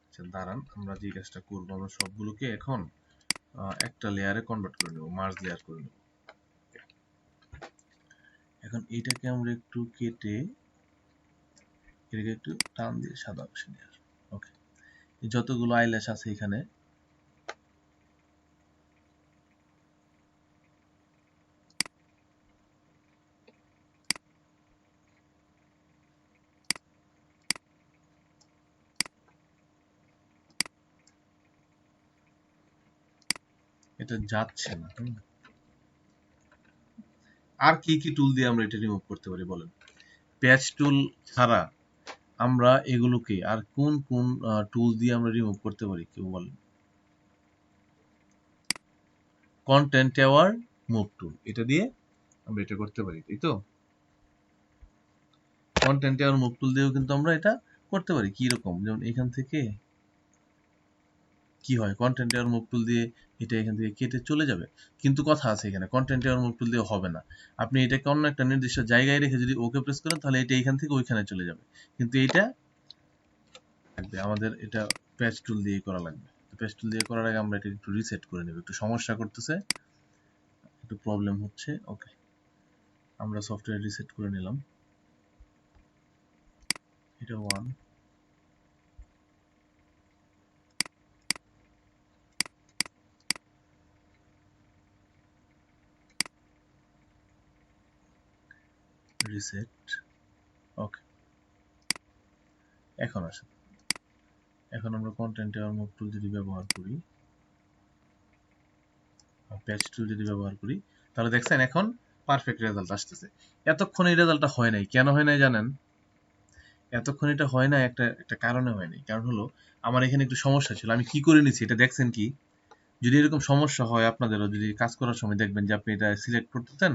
আচ্ছা দাঁড়ান, আমরা যে কাজটা করবো, আমরা সবগুলোকে এখন একটা লেয়ারে কনভার্ট করে নেব, মার্জ লেয়ার করে নেব। এখন এইটাকে আমরা একটু কেটে এটাকে একটু টান দিয়ে সাদা অংশে নিয়ে আসবো। ওকে, যতগুলো আইল্যাশ আছে এখানে এটা যাচ্ছে না। আর কি কি টুল দিয়ে আমরা এটা রিমুভ করতে পারি বলেন? প্যাচ টুল ছাড়া আমরা এগুলোকে আর কোন কোন টুল দিয়ে আমরা রিমুভ করতে পারি কেউ বলেন? কন্টেন্ট টাওয়ার মুভ টুল, এটা দিয়ে আমরা এটা করতে পারি, তাই তো? কন্টেন্ট টাওয়ার মুভ টুল দিয়েও কিন্তু আমরা এটা করতে পারি। কি রকম? যেমন এখান থেকে কি হয়, কন্টেন্ট টাওয়ার মুভ টুল দিয়ে এটা এখান থেকে কেটে চলে যাবে, কিন্তু কথা আছে এখানে, কন্টেন্ট টাওয়ার মুভ টুল দিয়ে হবে না। আপনি এটাকে অন্য একটা নির্দিষ্ট জায়গায় রেখে যদি ওকে প্রেস করেন তাহলে এটা এখান থেকে ওইখানে চলে যাবে, কিন্তু এটা লাগবে আমাদের, এটা প্যাচ টুল দিয়ে করা লাগবে। প্যাচ টুল দিয়ে করার আগে আমরা এটা একটু রিসেট করে নেব, একটু সমস্যা করতেছে, একটু প্রবলেম হচ্ছে। ওকে, আমরা সফটওয়্যার রিসেট করে নিলাম, এটা 1, রিসেট। ওকে, এখন আসেন, এখন আমরা কন্টেন্ট টাওয়ার মুভ টুল যদি ব্যবহার করি, প্যাচ টুল যদি ব্যবহার করি, তাহলে দেখছেন এখন পারফেক্ট রেজাল্ট আসতেছে। এতক্ষণ এই রেজাল্টটা হয় নাই, কেন হয় নাই জানেন? এতক্ষণ এটা হয় না একটা একটা কারণে হয় নাই, কারণ হলো আমার এখানে একটু সমস্যা ছিল। আমি কি করে নিছি এটা দেখছেন কি? যদি এরকম সমস্যা হয় আপনাদেরও, যদি কাজ করার সময় দেখবেন যে আপনি এটা সিলেক্ট করতেছেন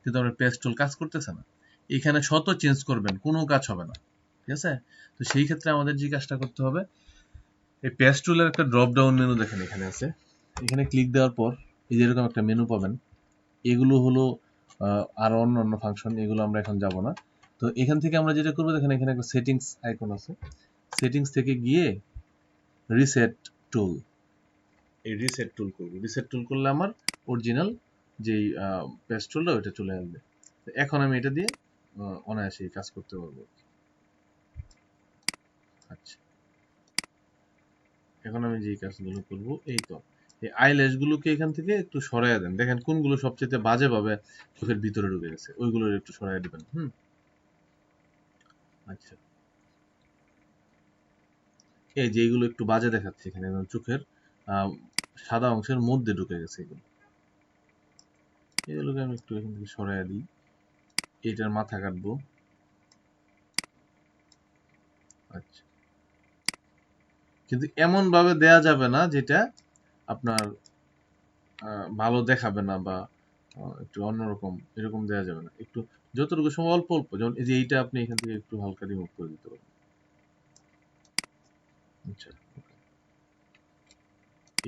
কিন্তু আপনার পেজ টুল কাজ করতেছে না, এখানে শত চেঞ্জ করবেন কোনো কাজ হবে না, ঠিক আছে? তো সেই ক্ষেত্রে আমাদের যে কাজটা করতে হবে, এই পেজ টুলের একটা ড্রপ ডাউন মেনু দেখেন এখানে আছে, এখানে ক্লিক দেওয়ার পর এই যে এরকম একটা মেনু পাবেন, এগুলো হলো আরো অন্য অন্য ফাংশন, এগুলো আমরা এখন যাব না। তো এখান থেকে আমরা যেটা করবো, দেখেন এখানে একটা সেটিংস আইকন আছে, সেটিংস থেকে গিয়ে রিসেট টুল, এই রিসেট টুল করবো, রিসেট টুল করলে আমার অরিজিনাল যেই পেজ টুলটা ওইটা চলে আসবে। এখন আমি এটা দিয়ে অনায়াসে কাজ করতে পারবো। আচ্ছা, এখন আমি যে কাজগুলো করব, এই তো এই আইল্যাশ গুলোকে এখান থেকে একটু সরাইয়া দেন, দেখেন কোনগুলো সবচেয়ে বাজে ভাবে চোখের ভিতরে ঢুকে গেছে, ওইগুলো একটু সরাইয়া দিবেন। আচ্ছা, এই যে এইগুলো একটু বাজে দেখাচ্ছে এখানে, চোখের আহ, সাদা অংশের মধ্যে ঢুকে গেছে এগুলো, এগুলোকে আমি একটু এখান থেকে সরাইয়া দিই, এইটার মাথা কাটবো। আচ্ছা, কিন্তু এমন ভাবে দেয়া যাবে না যেটা আপনার ভালো দেখাবে না, বা একটু অন্যরকম এরকম দেয়া যাবে না, একটু যতটুকু সময় অল্প অল্প, যেমন এই যে এইটা আপনি এখান থেকে একটু হালকা রিমুভ করে দিতে পারেন। আচ্ছা,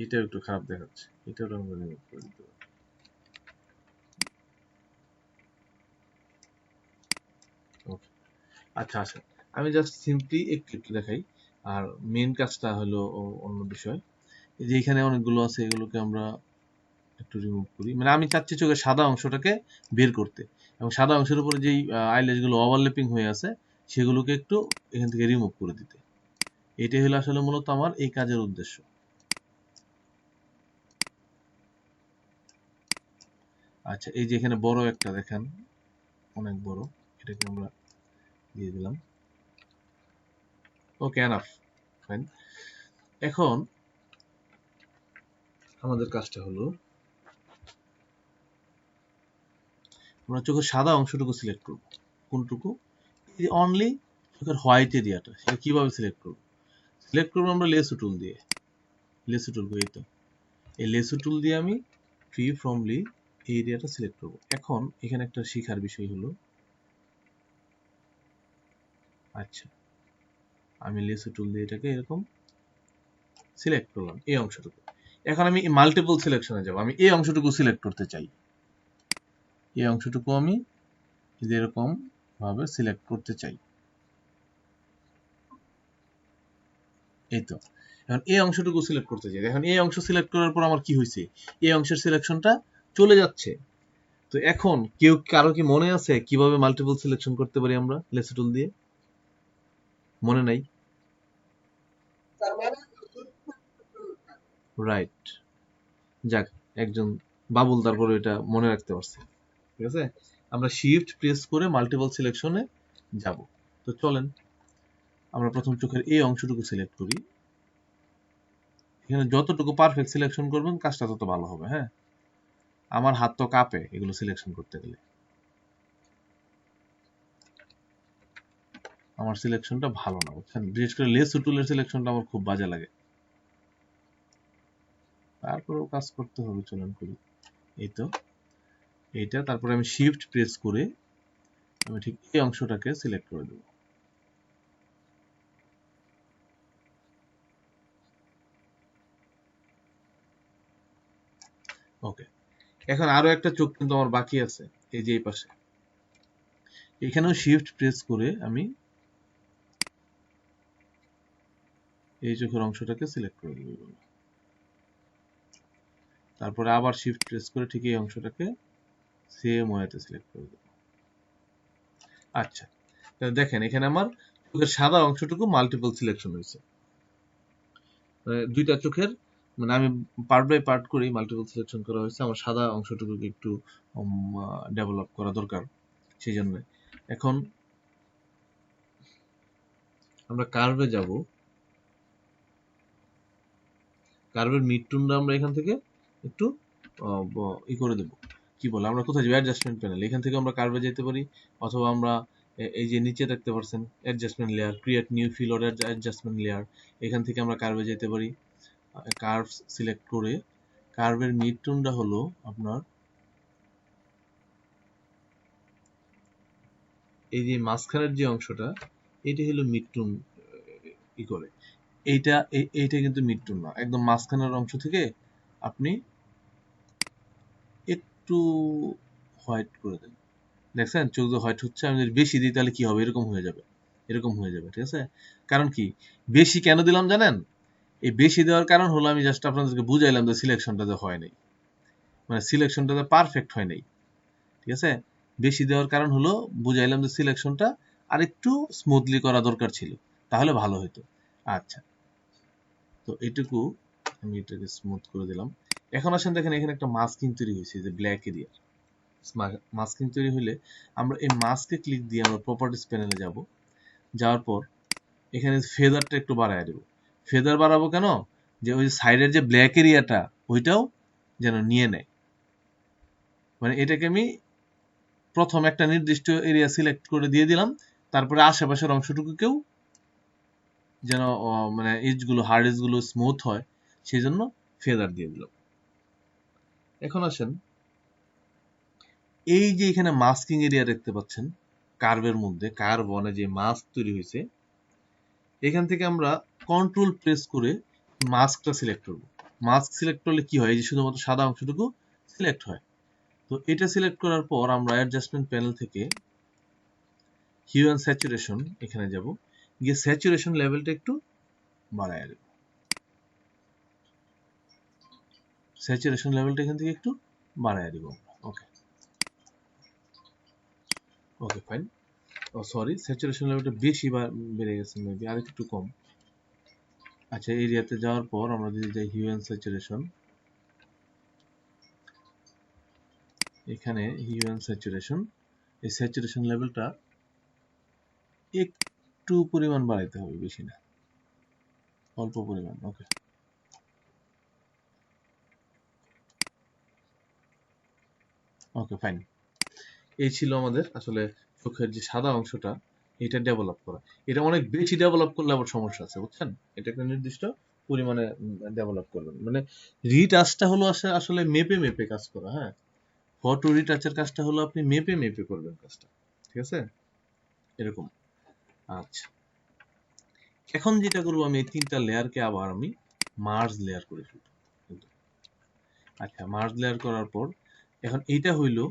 এটা একটু খারাপ দেখাচ্ছে, এটাও আমরা রিমুভ করে দিতে পারি। ওকে, আচ্ছা আচ্ছা, আমি জাস্ট সিম্পলি একটু একটু দেখাই, আর মেন কাজটা হলো অন্য বিষয়। এই যে এখানে অনেকগুলো আছে, এগুলোকে আমরা একটু রিমুভ করি, মানে আমি চাচ্ছি চোখের সাদা অংশটাকে বের করতে, এবং সাদা অংশের উপরে যেই আইল্যাশগুলো ওভারল্যাপিং হয়ে আছে সেগুলোকে একটু এখান থেকে রিমুভ করে দিতে। এটাই হলো আসলে মূলত আমার এই কাজের উদ্দেশ্য। আচ্ছা, এই যে এখানে বড় একটা দেখেন, অনেক বড়, এটাকে আমরা দিয়ে দিলাম। ওকে, এনাফ, ফাইন। এখন আমাদের কাজটা হলো আমরা চোখের সাদা অংশটুকু সিলেক্ট করব। কোনটুকু? এই অনলি চোখের হোয়াইট এরিয়াটা, সেটা কিভাবে সিলেক্ট করব? সিলেক্ট করবো আমরা লেসো টুল দিয়ে। লেসো টুল, এই তো এই লেসো টুল দিয়ে আমি ফ্রি ফ্রমলি এই এরিয়াটা সিলেক্ট করব। এখন এখানে একটা শিখার বিষয় হলো, আচ্ছা আমি লেসো টুল দিয়ে এটাকে এরকম সিলেক্ট করলাম এই অংশটুকু। এখন আমি মাল্টিপল সিলেকশনে যাব, আমি এই অংশটুকু সিলেক্ট করতে চাই। এই অংশটুকু আমি এরকম ভাবে সিলেক্ট করতে চাই, এই তো। এখন এই অংশটুকু সিলেক্ট করতে চাই। এখন এই অংশ সিলেক্ট করার পর আমার কি হয়েছে, এই অংশের সিলেকশনটা চলে যাচ্ছে। তো এখন কারো কি মনে আছে কিভাবে মাল্টিপল সিলেকশন করতে পারি আমরা লেসো টুল দিয়ে? মনে নাই? রাইট, যাক, একজন বাবুল তারপরে এটা মনে রাখতে পারছে। ঠিক আছে, আমরা শিফট প্রেস করে মাল্টিপল সিলেকশনে যাব। তো চলেন আমরা প্রথম চোখের এই অংশটুকু সিলেক্ট করি। এখানে যতটুকু পারফেক্ট সিলেকশন করবেন কাজটা তত ভালো হবে। হ্যাঁ, আমার হাত তো কাঁপে এগুলো সিলেকশন করতে গেলে, আমার সিলেকশনটা ভালো না, বুঝছেন? বিশেষ করে লেসো টুলের সিলেকশনটা আমার খুব বাজে লাগে, তারপরেও কাজ করতে হবে, চলেন করি। এই তো এইটা, তারপরে আমি শিফট প্রেস করে আমি ঠিক এই অংশটাকে সিলেক্ট করে দেব। ওকে, এখন আরো একটা চোখ কিন্তু আমার বাকি আছে, এই যে এই পাশে। এখানেও শিফট প্রেস করে আমি এই চোখের অংশটাকে সিলেক্ট করে দেব। তারপরে আবার শিফট প্রেস করে ঠিক এই অংশটাকে সেম ওয়েতে সিলেক্ট করে দেব। আচ্ছা, তাহলে দেখেন এখানে আমার চোখের সাদা অংশটুকু মাল্টিপল সিলেকশন হয়েছে। দুইটা চোখের, মানে আমি পার্ট বাই পার্ট করেই মাল্টিপল সিলেকশন করা হয়েছে। আমার সাদা অংশটুকুকে একটু ডেভেলপ করা দরকার, সেই জন্য। এখন আমরা কার্ভে যাব, কার্ভের মিড টোনটা আমরা এখান থেকে একটু ই করে দেব, কি বলে, আমরা কোথায় যাবো, অ্যাডজাস্টমেন্ট প্যানেল, এখান থেকে আমরা কার্ভে যেতে পারি, অথবা আমরা এই যে নিচে দেখতে পাচ্ছেন adjustment layer, create new fill or adjustment layer, এখান থেকে আমরা কার্ভে যেতে পারি। কার্ভ সিলেক্ট করে কার্ভের মিড টোনটা হলো আপনার এই যে মাঝখানের যে অংশটা, এটা হলো মিড টোন ই করে। এইটা কিন্তু মিড টোন না, একদম মাঝখানের অংশ থেকে আপনি একটু হোয়াইট করে দেন। দেখছেন চোখ যে হোয়াইট হচ্ছে, আমি যদি বেশি দিই তাহলে কি হবে, এরকম হয়ে যাবে, এরকম হয়ে যাবে। ঠিক আছে, কারণ কি বেশি কেন দিলাম জানেন? এই বেশি দেওয়ার কারণ হলো আমি জাস্ট আপনাদেরকে বুঝাইলাম যে সিলেকশনটা যে হয় নাই, মানে সিলেকশনটা যে পারফেক্ট হয় নাই। ঠিক আছে, বেশি দেওয়ার কারণ হলো বুঝাইলাম যে সিলেকশনটা আরেকটু স্মুথলি করা দরকার ছিল, তাহলে ভালো হতো। আচ্ছা, তো এটুকু আমি এটাকে স্মুথ করে দিলাম। এখন আসেন দেখেন এখানে একটা মাস্কিং তৈরি হয়েছে, যে ব্ল্যাক এরিয়া। মাস্কিং তৈরি হলে আমরা এই মাস্কে ক্লিক দিয়ে আমরা প্রপার্টিস প্যানেলে যাব। যাওয়ার পর এখানে ফেদারটা একটু বাড়ায় দেব। ফেদার বাড়াবো কেন? যে ওই সাইডের যে ব্ল্যাক এরিয়াটা ওইটাও যেন নিয়ে নেয়। মানে এটাকে আমি প্রথম একটা নির্দিষ্ট এরিয়া সিলেক্ট করে দিয়ে দিলাম, তারপরে আশেপাশের অংশটুকুকেও যেন মানে এজগুলো, হার্ড এজগুলো স্মুথ হয়, সেই জন্য ফেদার দিয়ে দিলাম। এখন আসেন এই যে এখানে মাস্কিং এরিয়া দেখতে পাচ্ছেন, কার্ভের মধ্যে কার্ভ ওয়ানে যে মাস্ক তৈরি হয়েছে, এখান থেকে আমরা কন্ট্রোল প্রেস করে মাস্কটা সিলেক্ট করব। মাস্ক সিলেক্ট করলে কি হয়, এই যে শুধুমাত্র সাদা অংশটুকু সিলেক্ট হয়। তো এটা সিলেক্ট করার পর আমরা অ্যাডজাস্টমেন্ট প্যানেল থেকে হিউ অ্যান্ড স্যাচুরেশন এখানে যাব, গিয়ে স্যাচুরেশন লেভেলটা একটু বাড়ায় দেব। স্যাচুরেশন লেভেলটা এখান থেকে একটু বাড়ায় দিব ওকে ওকে ফাইন ও সরি স্যাচুরেশন লেভেলটা বেশি বেড়ে গেছে মেবি আর একটু কম আচ্ছা এরিয়াতে যাওয়ার পর আমরা যদি যাই হিউ অ্যান্ড স্যাচুরেশন এখানে হিউ অ্যান্ড স্যাচুরেশন এই স্যাচুরেশন লেভেলটা একটু পরিমাণ বাড়াইতে হবে বেশি না অল্প পরিমাণ ওকে ওকে ফাইন এই ছিল আমাদের আসলে চোখের যে সাদা অংশটা এটা ডেভেলপ করা এটা অনেক বেশি ডেভেলপ করলে আবার সমস্যা আছে বুঝছেন এটা একটা নির্দিষ্ট পরিমাণে ডেভেলপ করবেন মানে রিটাচটা হলো আসলে মেপে মেপে কাজ করা হ্যাঁ ফটো রিটাচের কাজটা হলো আপনি মেপে মেপে করবেন কাজটা ঠিক আছে এরকম আচ্ছা এখন যেটা করবো আমি এই তিনটা লেয়ারকে আবার আমি মার্জ লেয়ার করে ফেলবো আচ্ছা মার্জ লেয়ার করার পর এখন এইটা হইলো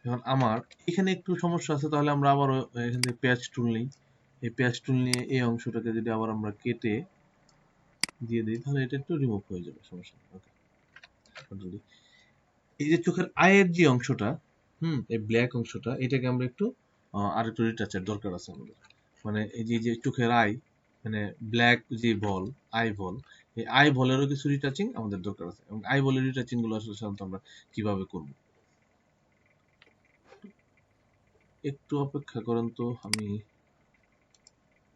এখন আমার এখানে একটু সমস্যা আছে তাহলে আমরা আবার এখান থেকে প্যাচ টুল নিই এই প্যাচ টুল নিয়ে এই অংশটাকে যদি আবার আমরা কেটে দিয়ে দিই তাহলে এটা একটু রিমুভ হয়ে যাবে সমস্যা নেই ওকে এই যে চোখের আয়ের যে অংশটা এই ব্ল্যাক অংশটা এটাকে আমরা একটু আর একটু রিটাচের দরকার আছে আমাদের মানে এই যে চোখের আই মানে ব্ল্যাক যে বল আই বল এই আই বলেরও কিছু রিটাচিং আমাদের দরকার আছে এবং আই বলের রিটাচিং গুলো আসলে সাধারণত আমরা কিভাবে করব একটু অপেক্ষা করেন তো আমি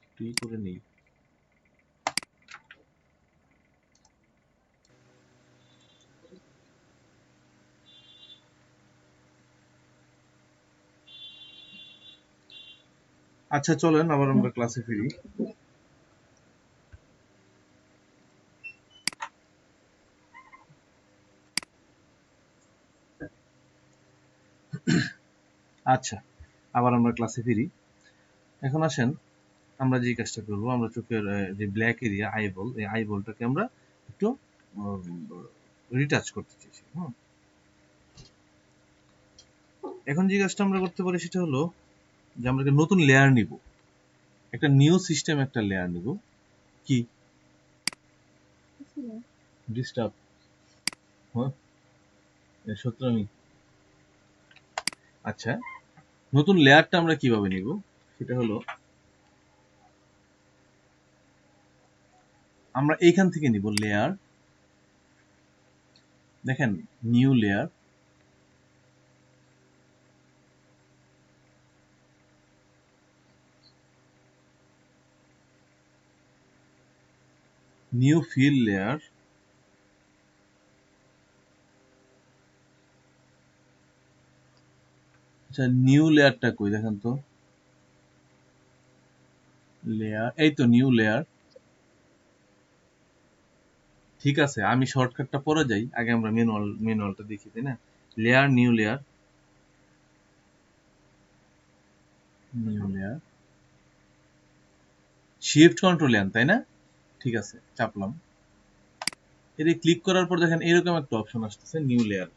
একটু করে নিই আচ্ছা চলেন আবার আমরা ক্লাসে ফিরি আচ্ছা আবার আমরা ক্লাসে ফিরি এখন আসেন আমরা যে কাজটা করবো আমরা চোখের যে ব্ল্যাক এরিয়া আইবল এই আইবলটাকে আমরা একটু রিটাচ করতে চাইছি এখন যে কাজটা আমরা করতে পারি সেটা হলো যে আমরা একটা নতুন লেয়ার নিব একটা নিউ সিস্টেম একটা লেয়ার নিব কি ডিস্টার্ব হ্যাঁ সত্য আমি আচ্ছা নতুন লেয়ারটা আমরা কিভাবে নিব সেটা হলো আমরা এইখান থেকে নিব লেয়ার দেখেন new layer new fill layer আচ্ছা নিউ লেয়ারটা কই দেখেন তো লেয়ার এই তো নিউ লেয়ার ঠিক আছে আমি শর্টকাটটা পরে যাই আগে আমরা ম্যানুয়ালটা দেখি তাই না layer new layer shift control N তাই না ঠিক আছে চাপলাম এটা ক্লিক করার পর দেখেন এরকম একটা অপশন আসতেছে নিউ লেয়ার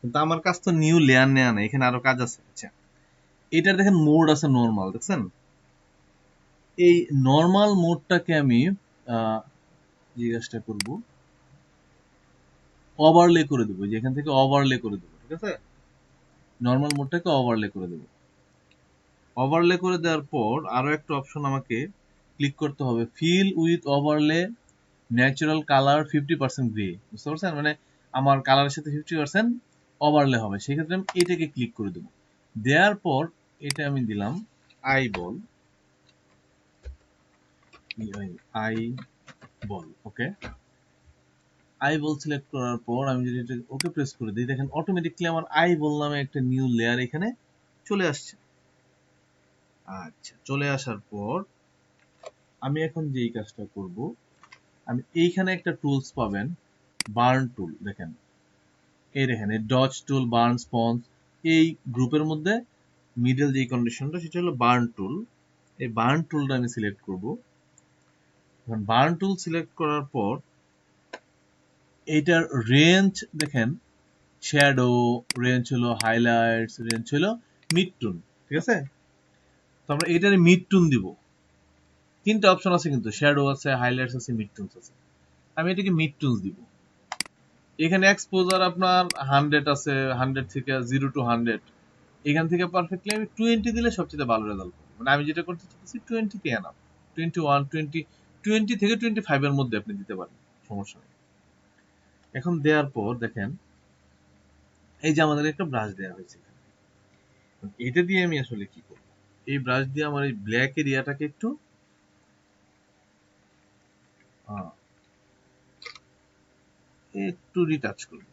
কিন্তু আমার কাছে তো নিউ লেয়ার নেওয়া নাই এখানে আরো কাজ আছে আচ্ছা এটার দেখেন মোড আছে নরমাল দেখছেন এই নরমাল মোডটাকে আমি যে কাজটা করব ওভারলে করে দেবো যেখান থেকে ওভারলে করে দেবো ঠিক আছে নরমাল মোডটাকে ওভারলে করে দেবো ওভারলে করে দেওয়ার পর আরো একটা অপশন আমাকে ক্লিক করতে হবে fill with overlay natural colour 50% grey বুঝতে পারছেন মানে আমার কালারের সাথে 50% ওভারলে হবে সেক্ষেত্রে আমি এটাকে ক্লিক করে দেবো দেওয়ার পর এটা আমি দিলাম I ball I ball okay I ball select করার পর আমি যদি এটা ওকে প্রেস করে দিই দেখেন অটোমেটিকলি আমার আই বল নামে একটা নিউ লেয়ার এখানে চলে আসছে আচ্ছা চলে আসার পর আমি এখন যেই কাজটা করব আমি এইখানে একটা টুলস পাবেন বার্ন টুল দেখেন এই দেখেন এই ডজ টুল বার্ন স্পঞ্জ এই গ্রুপের মধ্যে মিডল যে কন্ডিশনটা সেটা হলো বার্ন টুল এই বার্ন টুলটা আমি সিলেক্ট করব এখন বার্ন টুল সিলেক্ট করার পর এইটার রেঞ্জ দেখেন শ্যাডো রেঞ্জ হলো হাইলাইটস রেঞ্জ হলো মিড টুন ঠিক আছে তো আমরা এটার মিড টুন দিব তিনটা অপশন আছে কিন্তু শ্যাডো আছে হাইলাইটস আছে মিড টুনস আছে আমি এটাকে মিড টুনস দিব এখানে এক্সপোজার আপনার 100 আছে, 100 থেকে 0 to 100, এখান থেকে পারফেক্টলি আমি 20 দিলে সবচেয়ে ভালো রেজাল্ট পাবো। মানে আমি যেটা করতে চাচ্ছি 20 তে এনাফ, 21, 20, 20 থেকে 25 এর মধ্যে আপনি দিতে পারেন, সমস্যা নেই। এখন দেওয়ার পর দেখেন এই যে আমাদের একটা ব্রাশ দেওয়া হয়েছে, এটা দিয়ে আমি আসলে কি করব? এই ব্রাশ দিয়ে আমার এই ব্ল্যাক এরিয়াটাকে একটু আহ, একটু রিটাচ করব।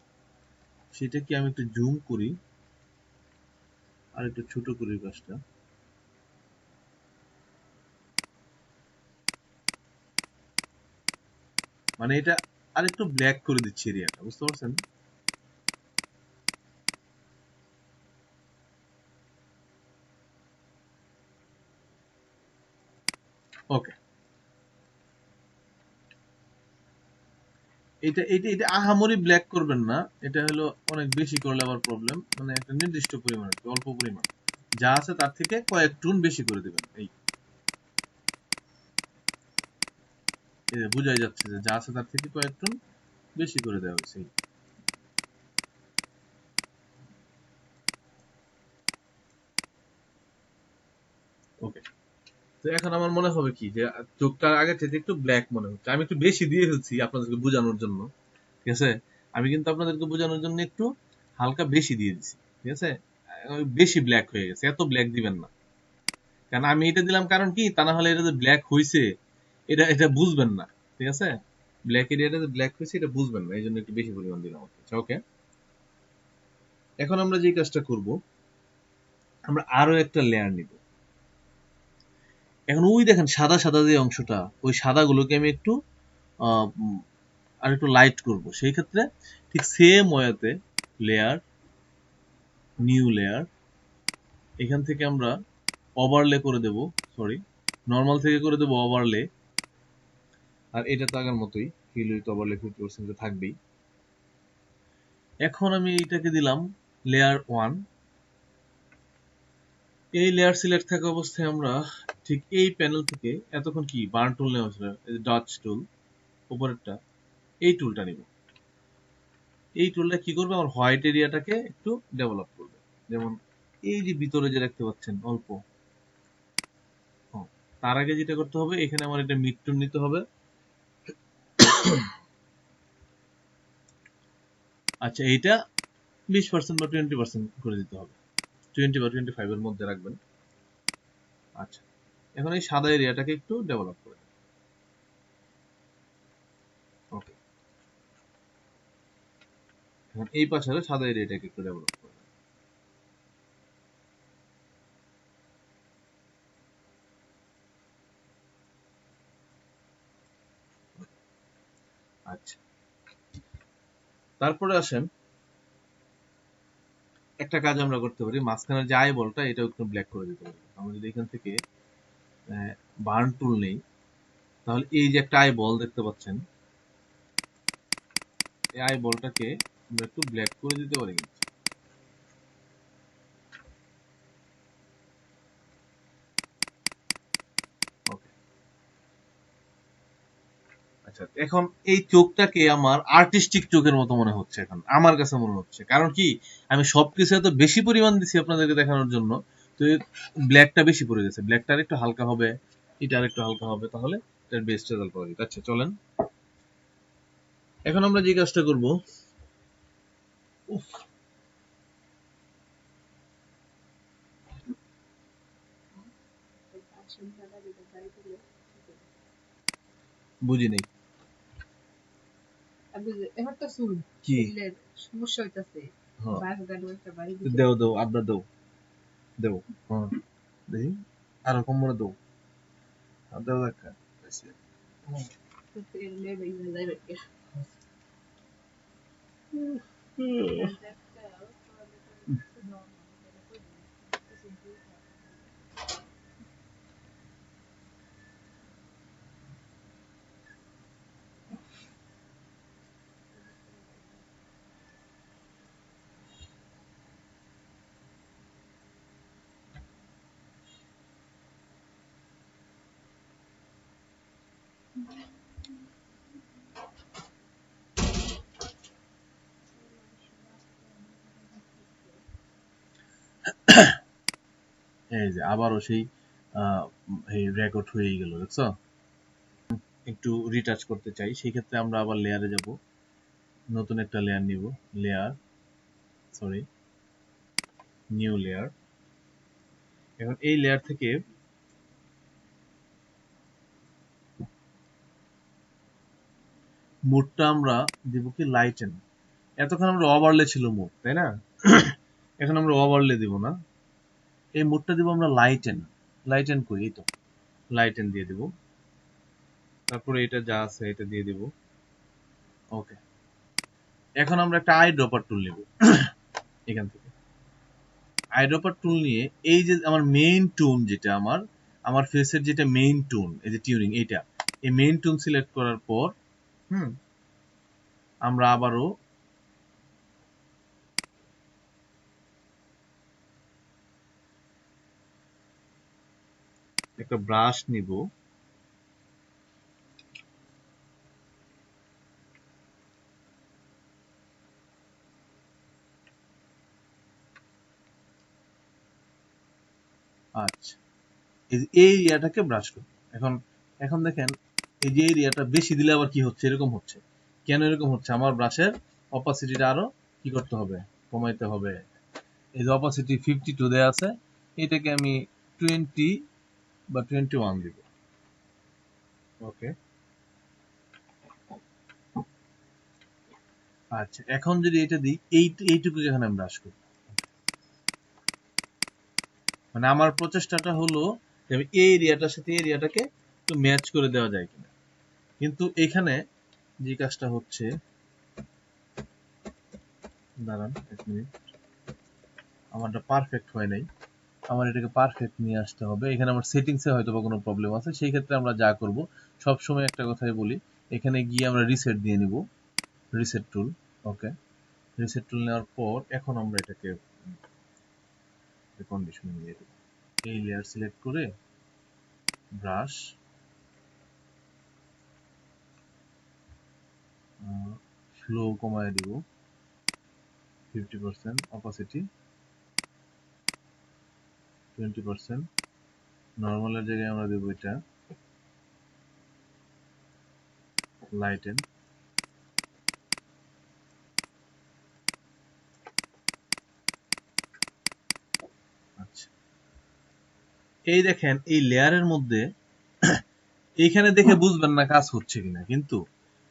সেটা কি আমি একটু জুম করি আর একটু ছোট করি ব্রাশটা। মানে এটা আর একটু ব্ল্যাক করে দিচ্ছি এরিয়াটা, বুঝতে পারছেন? ওকে, এটা এটা এটা আহামরি ব্ল্যাক করবেন না। এটা হলো অনেক বেশি করলে আবার প্রবলেম, মানে একটা নির্দিষ্ট পরিমাণ আর কি, অল্প পরিমাণ যা আছে তার থেকে কয়েক টুন বেশি করে দিবেন। এই যে বোঝাই যাচ্ছে যে যা আছে তার থেকে কয়েক টুন বেশি করে দেওয়া হয়েছে। ওকে, তো এখন আমার মনে হবে কি যে চোখটা আগে থেকে একটু ব্ল্যাক মনে হচ্ছে, আমি একটু বেশি দিয়ে ফেলছি আপনাদেরকে বোঝানোর জন্য, ঠিক আছে? আমি কিন্তু আপনাদেরকে বোঝানোর জন্য একটু হালকা বেশি দিয়ে দিছি, ঠিক আছে? বেশি ব্ল্যাক হয়ে গেছে, এত ব্ল্যাক দিবেন না। কারণ আমি এটা দিলাম কারণ কি, তা না হলে এটা যে ব্ল্যাক হইছে এটা এটা বুঝবেন না, ঠিক আছে? ব্ল্যাক এরিয়াটা যে ব্ল্যাক হয়েছে এটা বুঝবেন না, এই জন্য একটু বেশি পরিমাণ দিলাম। আচ্ছা, ওকে। এখন আমরা যে কাজটা করব, আমরা আরো একটা লেয়ার নিব। এখন ওই দেখেন সাদা সাদা যে অংশটা, ওই সাদাগুলোকে আমি একটু আর একটু লাইট করব। সেই ক্ষেত্রে ঠিক সেম ওয়েতে লেয়ার, নিউ লেয়ার, এখান থেকে আমরা ওভারলে করে দেব, সরি, নর্মাল থেকে করে দেব ওভারলে। আর এটা তো আগের মতোই, ফিল উইথ ওভারলে 50% থাকবেই। এখন আমি এইটাকে দিলাম লেয়ার 1। এই লেয়ার সিলেক্ট থাকা অবস্থায় আমরা ঠিক এই প্যানেল থেকে এতক্ষণ কি বার্ন টুল নেওয়া ছিল, এই যে ডট টুল উপরেরটা, এই টুলটা নিব। এই টুলটা কি করবে, আমার হোয়াইট এরিয়াটাকে একটু ডেভেলপ করবে। যেমন এই যে ভিতরে যে দেখতে পাচ্ছেন অল্প, তার আগে যেটা করতে হবে, এখানে আমার একটা মিড টোন নিতে হবে। আচ্ছা, এইটা 20% বা 20% করে দিতে হবে, 20 বা 25 এর মধ্যে রাখবেন। আচ্ছা, এখন এই সাদা এরিয়াটাকে একটু ডেভেলপ করে দেন। ওকে, এখন এই পাশে সাদা এরিয়াটাকে একটু ডেভেলপ করে দেন। আচ্ছা, তারপরে আসেন একটা কাজ আমরা করতে পারি, মাঝখানের যে আই বলটা এটা একটু ব্ল্যাক করে দিতে পারি। আমরা যদি এখান থেকে বার্ন টুল নেই, তাহলে এই যে একটা আই বল দেখতে পাচ্ছেন, এই আই বলটাকে আমরা একটু ব্ল্যাক করে দিতে পারি কিন্তু। ওকে, আচ্ছা, এখন এই চোখটাকে আমার আর্টিস্টিক চোখের মতো মনে হচ্ছে, এখন আমার কাছে মনে হচ্ছে। কারণ কি, আমি সবকিছু এত বেশি পরিমাণ দিছি আপনাদেরকে দেখানোর জন্য, তো ব্ল্যাকটা বেশি পড়ে গেছে। ব্ল্যাকটা আরেকটু হালকা হবে, এটা আরেকটু হালকা হবে, তাহলে এটার বেস্ট রেজাল্ট পাওয়া যাবে। আচ্ছা, চলেন এখন আমরা যে কাজটা করব, উফ, বুঝি নেই কি, হ্যাঁ, দেও দেও আড্ডা দেও, দেও, হ্যাঁ, দেখি আরো কম করে দেও, আর দেও দেখা। যে আবারও সেই এই রেকর্ড হয়েই গেল, দেখছো? একটু রিটাচ করতে চাই, সেই ক্ষেত্রে আমরা আবার লেয়ারে যাব, নতুন একটা লেয়ার নিব, নিউ লেয়ার। এখন এই লেয়ার থেকে মোডটা আমরা দিব কি লাইটেন। এতক্ষণ আমরা ওভারলে ছিল মোড, তাই না? এখন আমরা ওভারলে দিব না, এই মোডটা দিব আমরা লাইটেন। লাইটেন করি, এই তো লাইটেন দিয়ে দিব, তারপরে এটা যা আছে এটা দিয়ে দিব। ওকে, এখন আমরা একটা আই ড্রপার টুল নিব এখান থেকে। আই ড্রপার টুল নিয়ে এই যে আমার মেইন টুন, যেটা আমার আমার ফেসের যেটা মেইন টুন, এই যে টিউনিং, এইটা এই মেইন টুন সিলেক্ট করার পর আমরা আবারও একটা ব্রাশ নিব, আচ্ছা এই এরিয়াটাকে ব্রাশ করব। এখন এখন দেখেন এই যে এরিয়াটা বেশি দিলে আবার কি হচ্ছে, এরকম হচ্ছে। কেন এরকম হচ্ছে? আমার ব্রাশের অপাসিটিটা আরো কি করতে হবে, কমাইতে হবে। এই যে অপাসিটি 52 দেয়া আছে, এটাকে আমি 20 বা 21 দিব। ওকে, আচ্ছা এখন যদি এটা দিই, এইটুকু এখানে আমি ব্রাশ করি, মানে আমার প্রচেষ্টাটা হলো যে আমি এই এরিয়াটার সাথে এরিয়াটাকে একটু ম্যাচ করে দেওয়া যায় কিনা। কিন্তু এখানে যে কাজটা হচ্ছে, দাঁড়ান এক মিনিট, আমারটা পারফেক্ট হয় নাই, আমার এটাকে পারফেক্ট নিয়ে আসতে হবে। এখানে আমার সেটিংসে হয়তো বা কোনো প্রবলেম আছে, সেই ক্ষেত্রে আমরা যা করব, সব সময় একটা কথাই বলি, এখানে গিয়ে আমরা রিসেট দিয়ে নিব, রিসেট টুল। ওকে, রিসেট টুল নেওয়ার পর এখন আমরা এটাকে কন্ডিশনে নিয়ে দেব। এই লেয়ার সিলেক্ট করে ব্রাশ, ফ্লো কমায় দিব 50%, অপাসিটি 20%, নর্মালের জায়গায় আমরা দেব এটা লাইটেন। আচ্ছা, এই দেখেন এই লেয়ারের মধ্যে এইখানে দেখে বুঝবেন না কাজ হচ্ছে কিনা, কিন্তু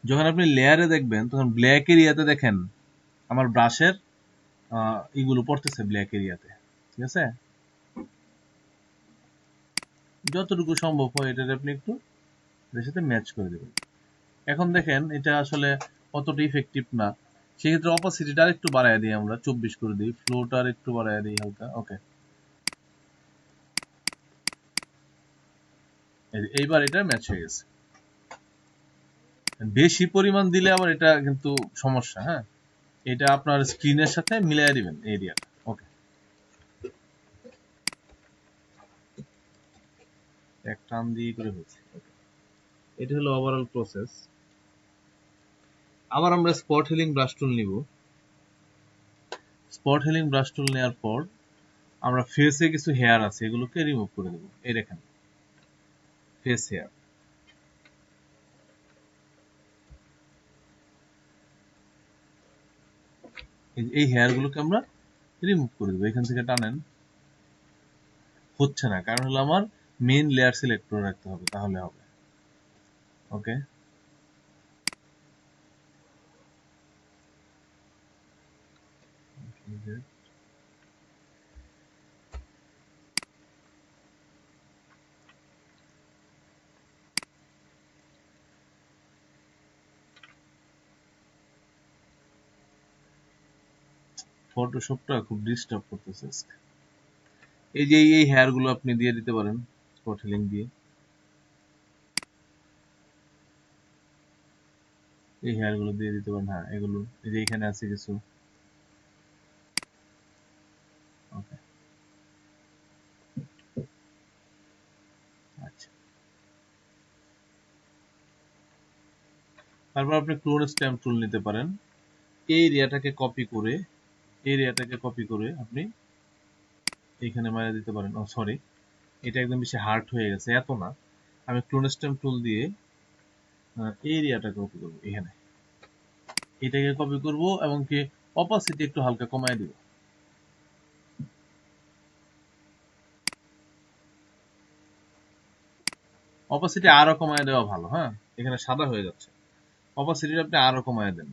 যখন আপনি লেয়ারে দেখবেন তখন ব্ল্যাক এরিয়াতে দেখেন আমার ব্রাশের এগুলো পড়তেছে ব্ল্যাক এরিয়াতে, ঠিক আছে? যতটুকু সম্ভব হয় এটা আপনি একটু এর সাথে ম্যাচ করে দেবেন। এখন দেখেন এটা আসলে অতটা ইফেক্টিভ না, সেক্ষেত্রে অপাসিটিটা আরেকটু বাড়ায় দিই, আমরা 24 করে দিই, ফ্লোটা আরেকটু বাড়ায় দিই হালকা। ওকে, এইবার এটা ম্যাচ হয়ে গেছে। বেশি পরিমাণ দিলে আবার এটা কিন্তু সমস্যা, হ্যাঁ, এটা আপনার স্ক্রিনের সাথে মিলাই দিবেন এরিয়াটা। ওকে, এক টান দিয়ে করে হয়েছে। এটা হলো ওভারঅল প্রসেস। আবার আমরা স্পট হিলিং ব্রাশ টুল নিব। স্পট হিলিং ব্রাশ টুল নেওয়ার পর আমরা ফেসে কিছু হেয়ার আছে, এগুলোকে রিমুভ করে দেবো। এই দেখেন ফেস হেয়ার, এই হেয়ার গুলোকে আমরা রিমুভ করে দেবো। এখান থেকে টানেন, হচ্ছে না, কারণ হলো আমার মেইন লেয়ার সিলেক্ট করে রাখতে হবে, তাহলে হবে। ওকে, ফটোশপটা খুব ডিস্টার্ব করতেছে আজকে। এই যে এই হেয়ার গুলো আপনি দিয়ে দিতে পারেন স্পট হিলিং দিয়ে, এই হেয়ার গুলো দিয়ে দিতে পারেন। হ্যাঁ, এগুলো এই যে এখানে আছে কিছু। ওকে, আচ্ছা, তারপর আপনি ক্লোন স্ট্যাম্প টুল নিতে পারেন। এই এরিয়াটাকে কপি করে আপনি এখানে মারা দিতে পারেন। ও সরি, এটা একদম বেশি হার্ড হয়ে গেছে, এত না। আমি ক্লোন স্ট্যাম্প টুল দিয়ে এরিয়াটা কপি করবো, এখানে এটাকে কপি করব এবং কি অপাসিটি একটু হালকা কমায় দিব। অপাসিটি আরো কমায় দেওয়া ভালো। হ্যাঁ, এখানে সাদা হয়ে যাচ্ছে, অপাসিটি আপনি আরো কমায় দেন।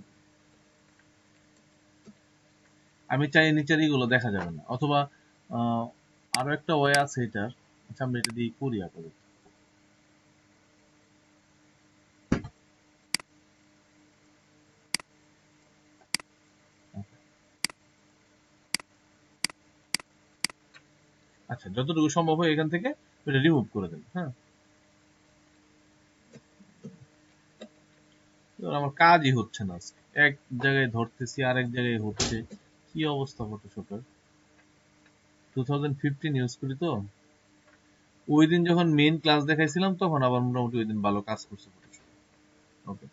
আমি চাই নিচের গুলো দেখা যাবে না, অথবা আরো একটা ওয়ে আছে এটার। আচ্ছা, আমরা এটা দিয়ে করি আপাতত। আচ্ছা, যতটুকু সম্ভব হয় এখান থেকে এটা রিমুভ করে দেন। হ্যাঁ, আমার কাজই হচ্ছে না আজকে, এক জায়গায় ধরতেছি আরেক জায়গায় হচ্ছে। কি অবস্থা ফটোশপের! 2015 ইউজ করি তো, ওই দিন যখন মেইন ক্লাস দেখাইছিলাম তখন আবার মোটামুটি ওই দিন ভালো কাজ করছে ফটোশপ। ওকে,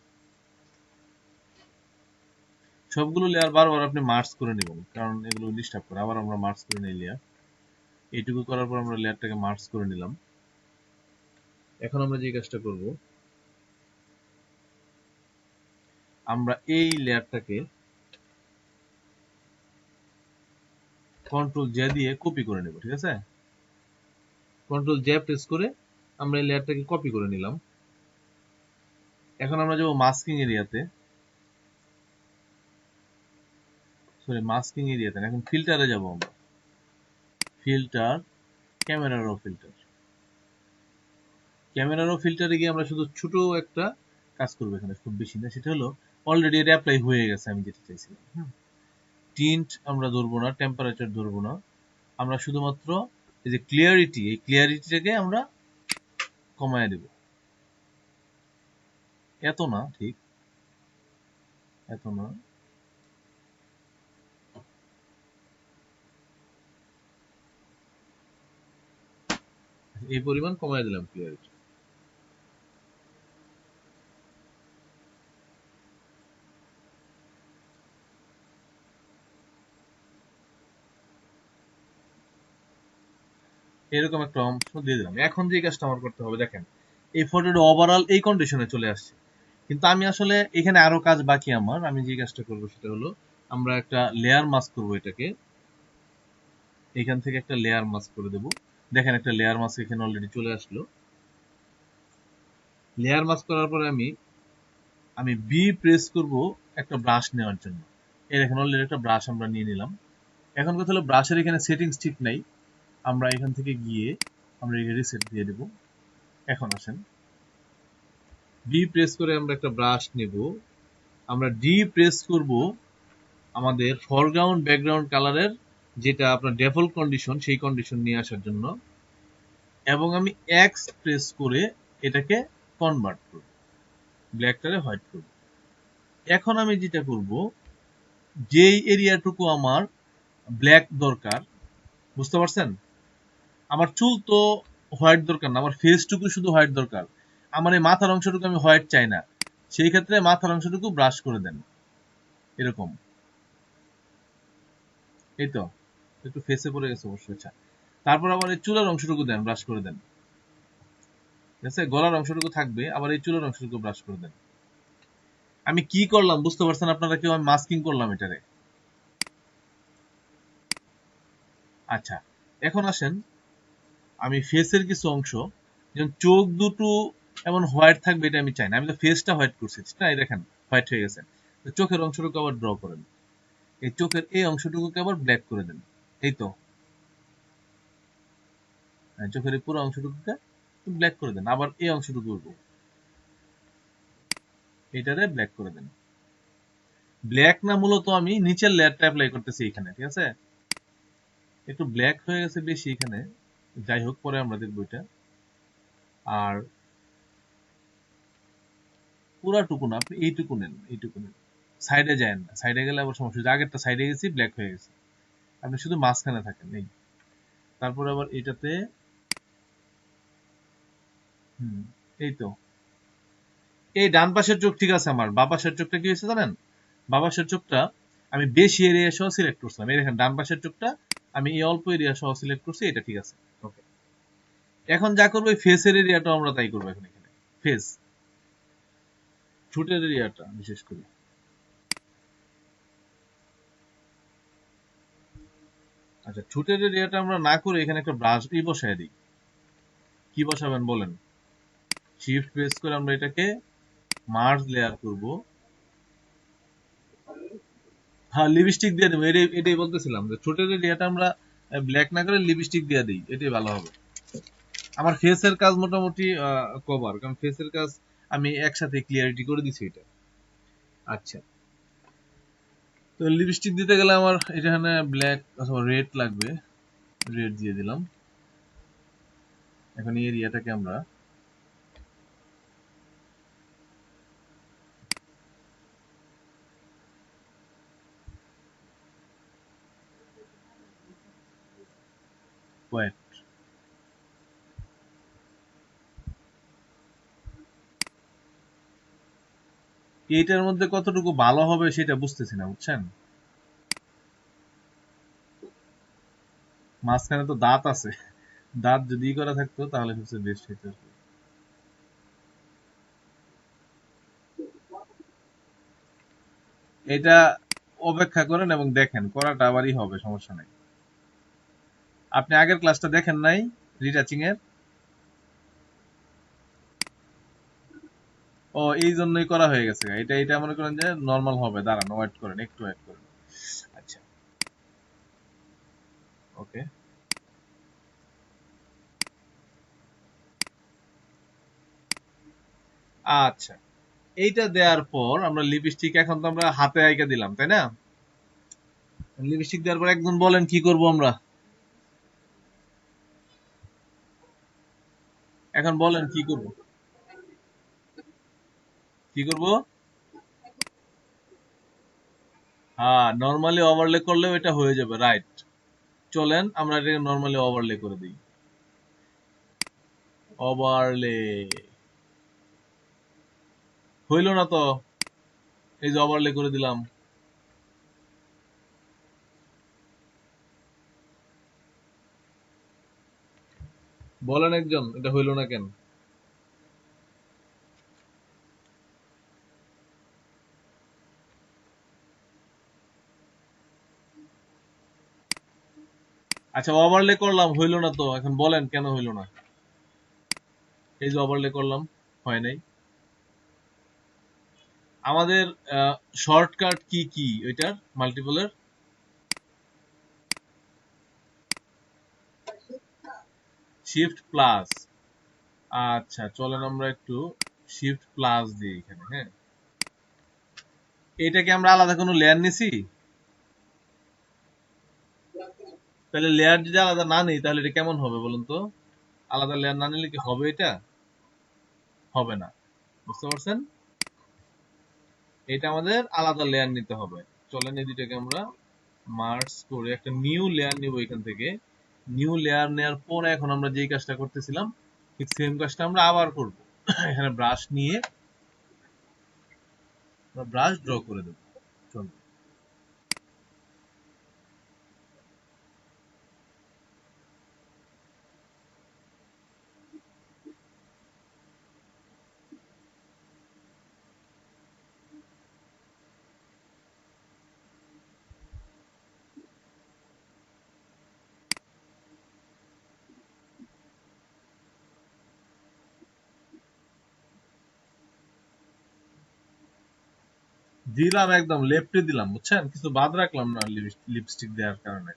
সবগুলো লেয়ার বারবার আপনি মার্জ করে নেবেন, কারণ এগুলো ডিস্টার্ব করে। আবার আমরা মার্জ করে নিই লেয়ার। এইটুকু করার পর আমরা লেয়ারটাকে মার্জ করে নিলাম। এখন আমরা যে কাজটা করব, আমরা এই লেয়ারটাকে কন্ট্রোল জে দিয়ে কপি করে নেব। ঠিক আছে, কন্ট্রোল জে প্রেস করে আমরা এই লেয়ারটাকে কপি করে নিলাম। এখন আমরা যাব মাস্কিং এরিয়াতে, সরি মাস্কিং এরিয়াতে না, এখন ফিল্টারে যাব আমরা। ফিল্টার, ক্যামেরা র ফিল্টার। ক্যামেরা র ফিল্টারে গিয়ে আমরা শুধু ছোট একটা কাজ করবো এখানে, খুব বেশি না। সেটা হলো অলরেডি এটা অ্যাপ্লাই হয়ে গেছে আমি যেটা চাইছিলাম। টিন্ট আমরা ধরবো না, টেম্পারেচার ধরবো না, আমরা শুধুমাত্র এই যে ক্লিয়ারিটি, এই ক্লিয়ারিটিটাকে আমরা কমায় দেব। এত না, ঠিক এত না, এই পরিমাণ কমায় দিলাম ক্লিয়ারিটি। এরকম একটা অংশ দিয়ে দিলাম। এখন যে কাজটা আমার করতে হবে, দেখেন এই ফটোটা ওভারঅল এই কন্ডিশনে চলে আসছে, কিন্তু আমি আসলে এখানে আরো কাজ বাকি আমার। আমি যে কাজটা করবো সেটা হলো আমরা একটা লেয়ার মাস্ক করবো এটাকে, এখান থেকে একটা লেয়ার মাস্ক করে দেব। দেখেন একটা লেয়ার মাস্ক এখানে অলরেডি চলে আসলো। লেয়ার মাস্ক করার পরে আমি আমি বি প্রেস করব একটা ব্রাশ নেওয়ার জন্য। এই দেখেন অলরেডি একটা ব্রাশ আমরা নিয়ে নিলাম। এখন কথা হলো ব্রাশের এখানে সেটিংস ঠিক নাই, আমরা এখান থেকে গিয়ে আমরা এটা রিসেট দিয়ে দেব। এখন আসেন, বি প্রেস করে আমরা একটা ব্রাশ নেব। আমরা ডি প্রেস করব আমাদের ফরগ্রাউন্ড ব্যাকগ্রাউন্ড কালারের যেটা আপনার ডিফল্ট কন্ডিশন, সেই কন্ডিশন নিয়ে আসার জন্য, এবং আমি এক্স প্রেস করে এটাকে কনভার্ট করব, ব্ল্যাকটারে হোয়াইট করব। এখন আমি যেটা করব, যেই এরিয়াটুকু আমার ব্ল্যাক দরকার, বুঝতে পারছেন? আমার চুল তো হোয়াইট দরকার না, আমার ফেসটুকু শুধু হোয়াইট দরকার। আমার এই মাথার অংশটুকু আমি হোয়াইট চাই না, সেই ক্ষেত্রে মাথার অংশটুকু ব্রাশ করে দেন এরকম। এই তো একটু ফেসে পড়ে গেছে অবশ্যই। আচ্ছা, তারপর আবার এই চুলের অংশটুকু দেন, ব্রাশ করে দেন। ঠিক আছে, গলার অংশটুকু থাকবে, আবার এই চুলের অংশটুকু ব্রাশ করে দেন। আমি কি করলাম বুঝতে পারছেন আপনারা কেউ? আমি মাস্কিং করলাম এটারে। আচ্ছা, এখন আসেন, আমি ফেসের কিছু অংশ, যেমন চোখ দুটো এমন হোয়াইট থাকবে এটা আমি চাই না। আমি তো ফেসটা হোয়াইট করছি, ঠিক না? এই দেখেন হোয়াইট হয়ে গেছে। তো চোখের অংশটুকু আবার ড্র করেন, এই চোখের এই অংশটুকুকে আবার ব্ল্যাক করে দেন। এই তো, হ্যাঁ, চোখের এই পুরো অংশটুকুকে ব্ল্যাক করে দেন। আবার এই অংশটুকু এটারে ব্ল্যাক করে দেন। ব্ল্যাক না, মূলত আমি নিচের লেয়ারটা অ্যাপ্লাই করতেছি এখানে। ঠিক আছে, একটু ব্ল্যাক হয়ে গেছে বেশি এখানে, যাই হোক পরে আমরা দেখবো এটা। আর পুরাটুকু না, আপনি এইটুকু নেন, এইটুকু নেন, সাইডে যায় না। সাইডে গেলে আবার সমস্যা, আগেরটা সাইডে গেছি ব্ল্যাক হয়ে গেছে, আপনি শুধু মাঝখানে থাকেন এই। তারপর আবার এটাতে এই তো, এই ডান পাশের চোখ ঠিক আছে। আমার বাঁ পাশের চোখটা কি হয়েছে জানেন? বাঁ পাশের চোখটা আমি বেশি এরিয়া সহ সিলেক্ট করছিলাম। এই দেখেন ডান পাশের চোখটা আমি এই অল্প এরিয়া সহ সিলেক্ট করছি, এটা ঠিক আছে। ওকে, এখন যা করবো ফেসের এরিয়াটা আমরা তাই করবো এখন এখানে। ফেস, ঠোঁটের এরিয়াটা বিশেষ করে। আচ্ছা, ঠোঁটের এরিয়াটা আমরা না করে এখানে একটা ব্রাশ বসায় দিই। কি বসাবেন বলেন? শিফট প্রেস করে আমরা এটাকে মার্জ লেয়ার করব। হ্যাঁ, লিপস্টিক দিয়ে দেবো, এটাই বলতেছিলাম যে ঠোঁটের এরিয়াটা আমরা ব্ল্যাক না করে লিপস্টিক দিয়ে দিই, এটাই ভালো হবে। আমার ফেসের কাজ মোটামুটি কভার, কারণ ফেসের কাজ আমি একসাথে ক্লিয়ারিটি করে দিছি এটা। আচ্ছা, তো লিপস্টিক দিতে গেলে আমার এখানে ব্ল্যাক অথবা রেড লাগবে, রেড দিয়ে দিলাম। এখন এই এরিয়াটাকে আমরা হোয়াইট। এইটার মধ্যে কতটুকু ভালো হবে সেটা বুঝতেছি না, বুঝছেন? মাঝখানে তো দাঁত আছে, দাঁত যদি করা থাকতো তাহলে সবচেয়ে বেস্ট হইতো আর কি। এটা অপেক্ষা করেন এবং দেখেন, করাটা আবারই হবে, সমস্যা নাই। আপনি আগের ক্লাসটা দেখেন নাই রিটাচিং এর? ও, এই জন্যই করা হয়ে গেছে। এটা মনে করেন যে নরমাল হবে, দাঁড়ান ওয়েট করেন, একটু ওয়েট করেন। আচ্ছা, ওকে। আচ্ছা, এইটা দেওয়ার পর আমরা লিপস্টিক, এখন তো আমরা হাতে আইকা দিলাম, তাই না? লিপস্টিক দেওয়ার পর একজন বলেন কি করব আমরা? এখন বলেন কি করব? কি করব? হ্যাঁ, নরমালি ওভারলে করলেও এটা হয়ে যাবে, রাইট। চলেন আমরা এটা নরমালি ওভারলে করে দিই। ওভারলে হইল না তো, এই যে ওভারলে করে দিলাম। বলেন একজন, এটা হইল না কেন? আচ্ছা, ওভারলে করলাম, হইল না তো, এখন বলেন কেন হইল না? এই যে ওভারলে করলাম, হয় নাই। আমাদের শর্টকাট কি কি ওইটার মাল্টিপলের? Shift plus. আচ্ছা, চলেন আমরা একটু শিফট প্লাস দিই এখানে, হ্যাঁ। এটাকে আমরা আলাদা কোনো লেয়ার নিছি? তাহলে লেয়ার যদি আলাদা না নেই তাহলে এটা কেমন হবে বলুন তো? আলাদা লেয়ার না নিলে কি হবে এটা? হবে না, বুঝতে পারছেন? এটা আমাদের আলাদা লেয়ার নিতে হবে। চলেন এই দুটাকে আমরা মার্জ করে একটা নিউ লেয়ার নিব এখান থেকে। নিউ লেয়ার নেওয়ার পরে এখন আমরা যেই কাজটা করতেছিলাম ঠিক সেম কাজটা আমরা আবার করব। এখানে ব্রাশ নিয়ে আমরা ব্রাশ ড্র করে দেব। চলুন, দিলাম একদম লেফটে দিলাম, বুঝছেন? কিছু বাদ রাখলাম না লিপস্টিক দেওয়ার কারণে।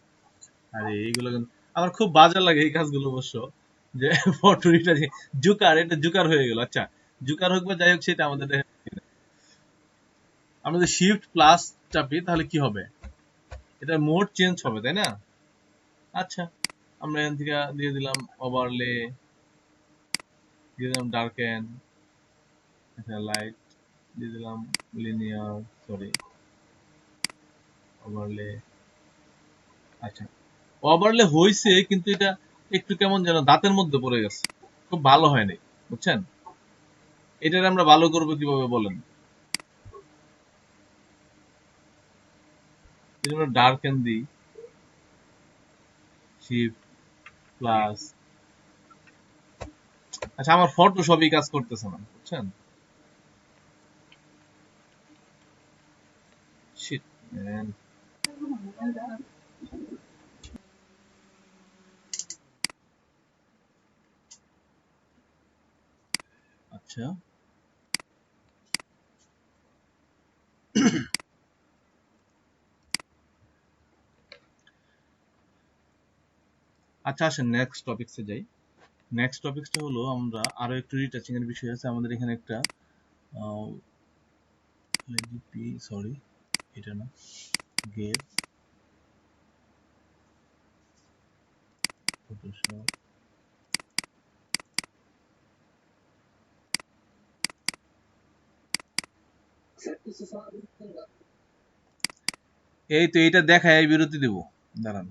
আরে এইগুলো কিন্তু আমার খুব বাজে লাগে এই কাজগুলো অবশ্য, যে ফটোরিটা যে জুকার, এটা জুকার হয়ে গেল। আচ্ছা, জুকার হোক বা যাই হোক সেটা আমাদের আমরা যদি শিফট প্লাস চাপি তাহলে কি হবে? এটা মোড চেঞ্জ হবে, তাই না? আচ্ছা, আমরা এখান থেকে দিয়ে দিলাম ওভারলে, দিয়ে দিলাম ডার্কেন, আচ্ছা লাইট দিয়ে দিলাম, লিনিয়ার, সরি, ওভারলে। আচ্ছা, ওভারলে হইছে কিন্তু এটা একটু কেমন যেন দাঁতের মধ্যে পড়ে গেছে, খুব ভালো হয়নি, বুঝছেন? এটার আমরা ভালো করবো কিভাবে বলেন? যদি আমরা ডার্কেন দিই, শিফট প্লাস, আচ্ছা আমার ফটোশপই কাজ করতেছে না, বুঝছেন? Shit, man. আচ্ছা আচ্ছা, আসেন নেক্সট টপিকসে যাই। নেক্সট টপিকসটা হলো আমরা আরো একটু রিটাচিং এর বিষয় আছে আমাদের এখানে একটা, সরি এটা না, গেট ফটোশপ, এই তো এইটা দেখায় বিরতি দিব, দাঁড়ান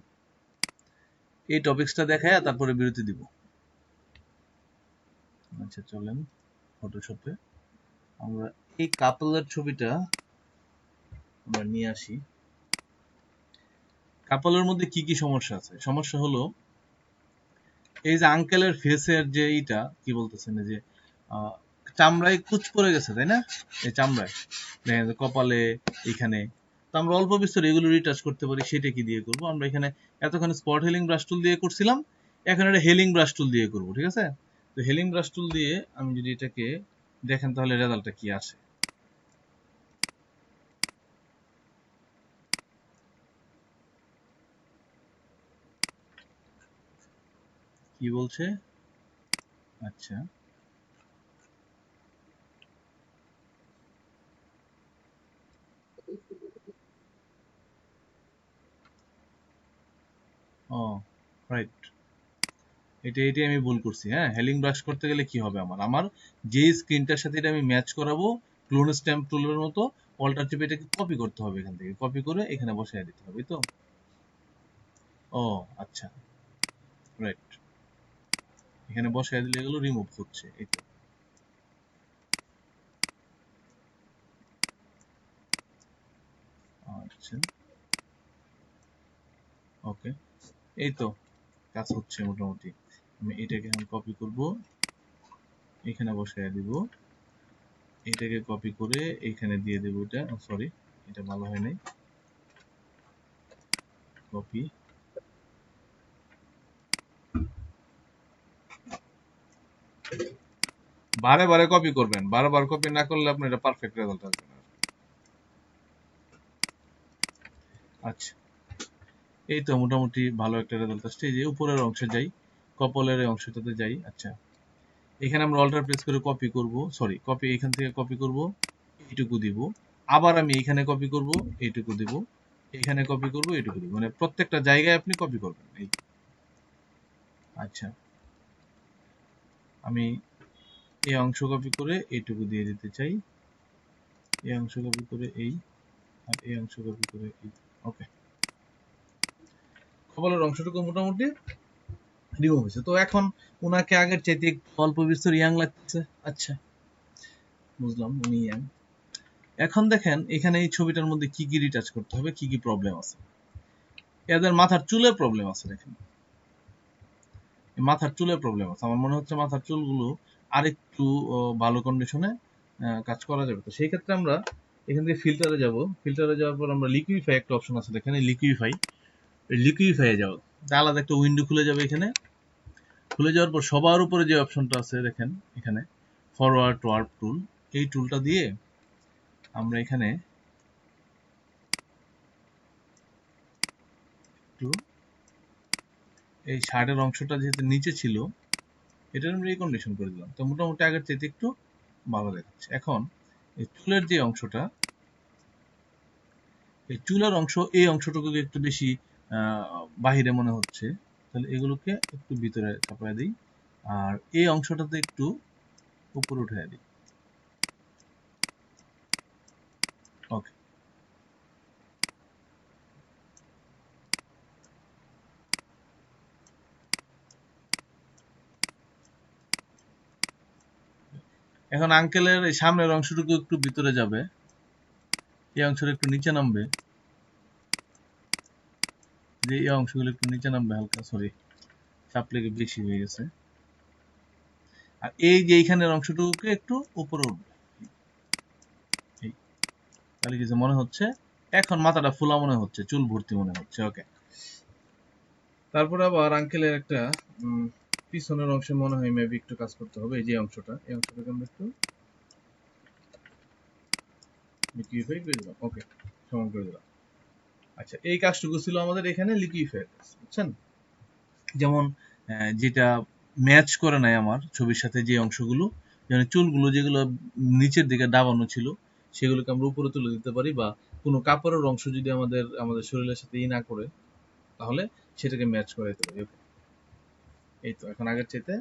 এই টপিকসটা দেখায় তারপরে বিরতি দিব। আচ্ছা চলেন ফটোশপে আমরা এই কাপলের ছবিটা আমরা নিয়ে আসি। কাপলের মধ্যে কি কি সমস্যা আছে? সমস্যা হলো এই যে আঙ্কেলের ফেসের যে এইটা কি বলতেছেন, এই যে চামড়ায় কুচ পড়ে গেছে তাই না, এই চামড়ায় দেখেন যে কপালে এখানে, তো আমরা অল্প বিস্তর এগুলো রিটাচ করতে পারি। সেটা কি দিয়ে করব? আমরা এখানে এতক্ষণ স্পট হেলিং ব্রাশ টুল দিয়ে করছিলাম, এখন এটা হেলিং ব্রাশ টুল দিয়ে করব, ঠিক আছে? তো হেলিং ব্রাশ টুল দিয়ে আমি যদি এটাকে দেখেন তাহলে রেজাল্টটা কি আসে। কি বলছে? আচ্ছা ও রাইট, এটাই আমি ভুল করছি। হ্যাঁ, হেলিং ব্রাশ করতে গেলে কি হবে, আমার আমার যে স্ক্রিনটার সাথে এটা আমি ম্যাচ করাবো ক্লোন স্ট্যাম্প টুলের মতো অল্টার টিপে এটাকে কপি করতে হবে, এখান থেকে কপি করে এখানে বসায় দিতে হবে তো। ও আচ্ছা রাইট, এখানে বসায় দিলে এগুলো রিমুভ হচ্ছে এই তো। আচ্ছা ওকে, এই তো কাজ হচ্ছে মোটামুটি। আমি এটাকে এখন কপি করব, এখানে বসায় দিব, এটাকে কপি করে এখানে দিয়ে দেবো। এটা সরি, এটা ভালো হয় নাই, কপি, বারে বারে কপি করবেন, বারবার কপি না করলে আপনার এটা পারফেক্ট রেজাল্ট আসবে না। আচ্ছা এই তো মোটামুটি ভালো একটা রেজাল্ট আসছে। এই যে উপরের অংশে যাই, কপালের এই অংশটাতে যাই। আচ্ছা এখানে আমরা অল্টার প্রেস করে কপি করব, সরি কপি এখান থেকে কপি করব, এইটুকু দিব, আবার আমি এখানে কপি করব, এইটুকু দিব, এখানে কপি করব, এইটুকু দিব, মানে প্রত্যেকটা জায়গায় আপনি কপি করবেন এই। আচ্ছা আমি এই অংশ কপি করে এইটুকু দিয়ে দিতে চাই, এই অংশ কপি করে এই, আর এই অংশ কপি করে এই। ওকে, কপালের অংশটুকু মোটামুটি রিমুভ হয়েছে। তো এখন ওনাকে আগের চাইতে একটু অল্প বিস্তর ইয়াং লাগছে। আচ্ছা বুঝলাম উনি ইয়াং। এখন দেখেন এখানে এই ছবিটার মধ্যে কি কি রিটাচ করতে হবে, কি কি প্রবলেম আছে। এদের মাথার চুলের প্রবলেম আছে, দেখেন মাথার চুলের প্রবলেম আছে। আমার মনে হচ্ছে মাথার চুলগুলো আরেকটু ভালো কন্ডিশনে কাজ করা যাবে। তো সেই ক্ষেত্রে আমরা এখান থেকে ফিল্টারে যাব, ফিল্টারে যাওয়ার পর আমরা লিকুইফাই একটা অপশন আছে দেখেন, লিকুইফাই, লিকুইফাই এ যাও, আলাদা একটা উইন্ডো খুলে যাবে। এখানে খুলে যাওয়ার পর সবার উপরে যে অপশনটা আছে দেখেন এখানে ফরওয়ার্ড ওয়ার্প টুল, এই টুলটা দিয়ে আমরা এখানে একটু এই শার্টের অংশটা যেহেতু নিচে ছিল এটার আমরা রিকন্ডিশন করে দিলাম, তো মোটামুটি আগের চাইতে একটু ভালো দেখাচ্ছে। এখন এই চুলের যে অংশটা, এই চুলের অংশ, এই অংশটুকুকে একটু বেশি বাহিরে মনে হচ্ছে, তাহলে এগুলোকে একটু ভিতরে চাপায় দিই, আর এই অংশটাতে একটু উপরে উঠে দিই। ওকে, এখন আঙ্কেলের এই সামনের অংশটুকু একটু ভিতরে যাবে, এই অংশটা একটু নিচে নামবে, যে এই অংশগুলো একটু নিচে নামবে হালকা, সরি চাপ লেগে বেশি হয়ে গেছে। আর এই যে এইখানের অংশটুকুকে একটু উপরে উঠবে, তাহলে কিছু মনে হচ্ছে, এখন মাথাটা ফোলা মনে হচ্ছে, চুল ভর্তি মনে হচ্ছে। ওকে, তারপরে আবার আঙ্কেলের একটা পিছনের অংশে মনে হয় মেবি একটু কাজ করতে হবে। এই যে অংশটা, এই অংশটাকে আমরা একটু লিকুইফাই করে দিলাম। ওকে, সমান করে দিলাম। আচ্ছা, এই কাজটুকু ছিল আমাদের এখানে লিকুইফাই কাজ, বুঝছেন? যেমন যেটা ম্যাচ করে নাই আমার ছবির সাথে, যে অংশগুলো, যেমন চুলগুলো যেগুলো নিচের দিকে দাবানো ছিল সেগুলোকে আমরা উপরে তুলে দিতে পারি, বা কোনো কাপড়ের অংশ যদি আমাদের শরীরের সাথে না করে তাহলে সেটাকে ম্যাচ করে দিতে পারি। ওকে, এই তো এখন আগের চাইতে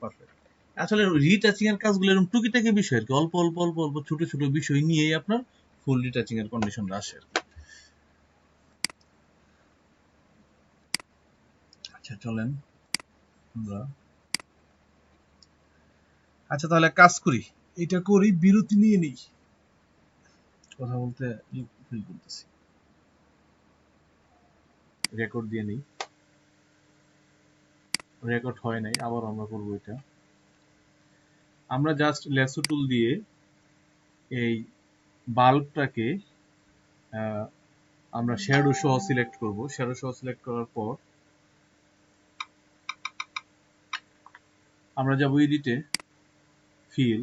পারফেক্ট। আসলে রিটাচিং এর কাজগুলো এরকম টুকিটাকি বিষয় আর কি, অল্প অল্প অল্প অল্প ছোট ছোট বিষয় নিয়েই আপনার ফুল রিটাচিং এর কন্ডিশনটা আসে আর কি। আচ্ছা চলেন আমরা, আচ্ছা তাহলে কাজ করি, এটা করি, বিরতি নিয়ে নিই, কথা বলতে ফিল করতেছি, রেকর্ড দিয়ে নিই। রেকর্ড হয় নাই, আবার আমরা করবো এটা। আমরা জাস্ট লেসো টুল দিয়ে এই বাল্বটাকে আমরা শ্যাডো সহ সিলেক্ট করব। শ্যাডো সহ সিলেক্ট করার পর আমরা যাব এডিটে, ফিল,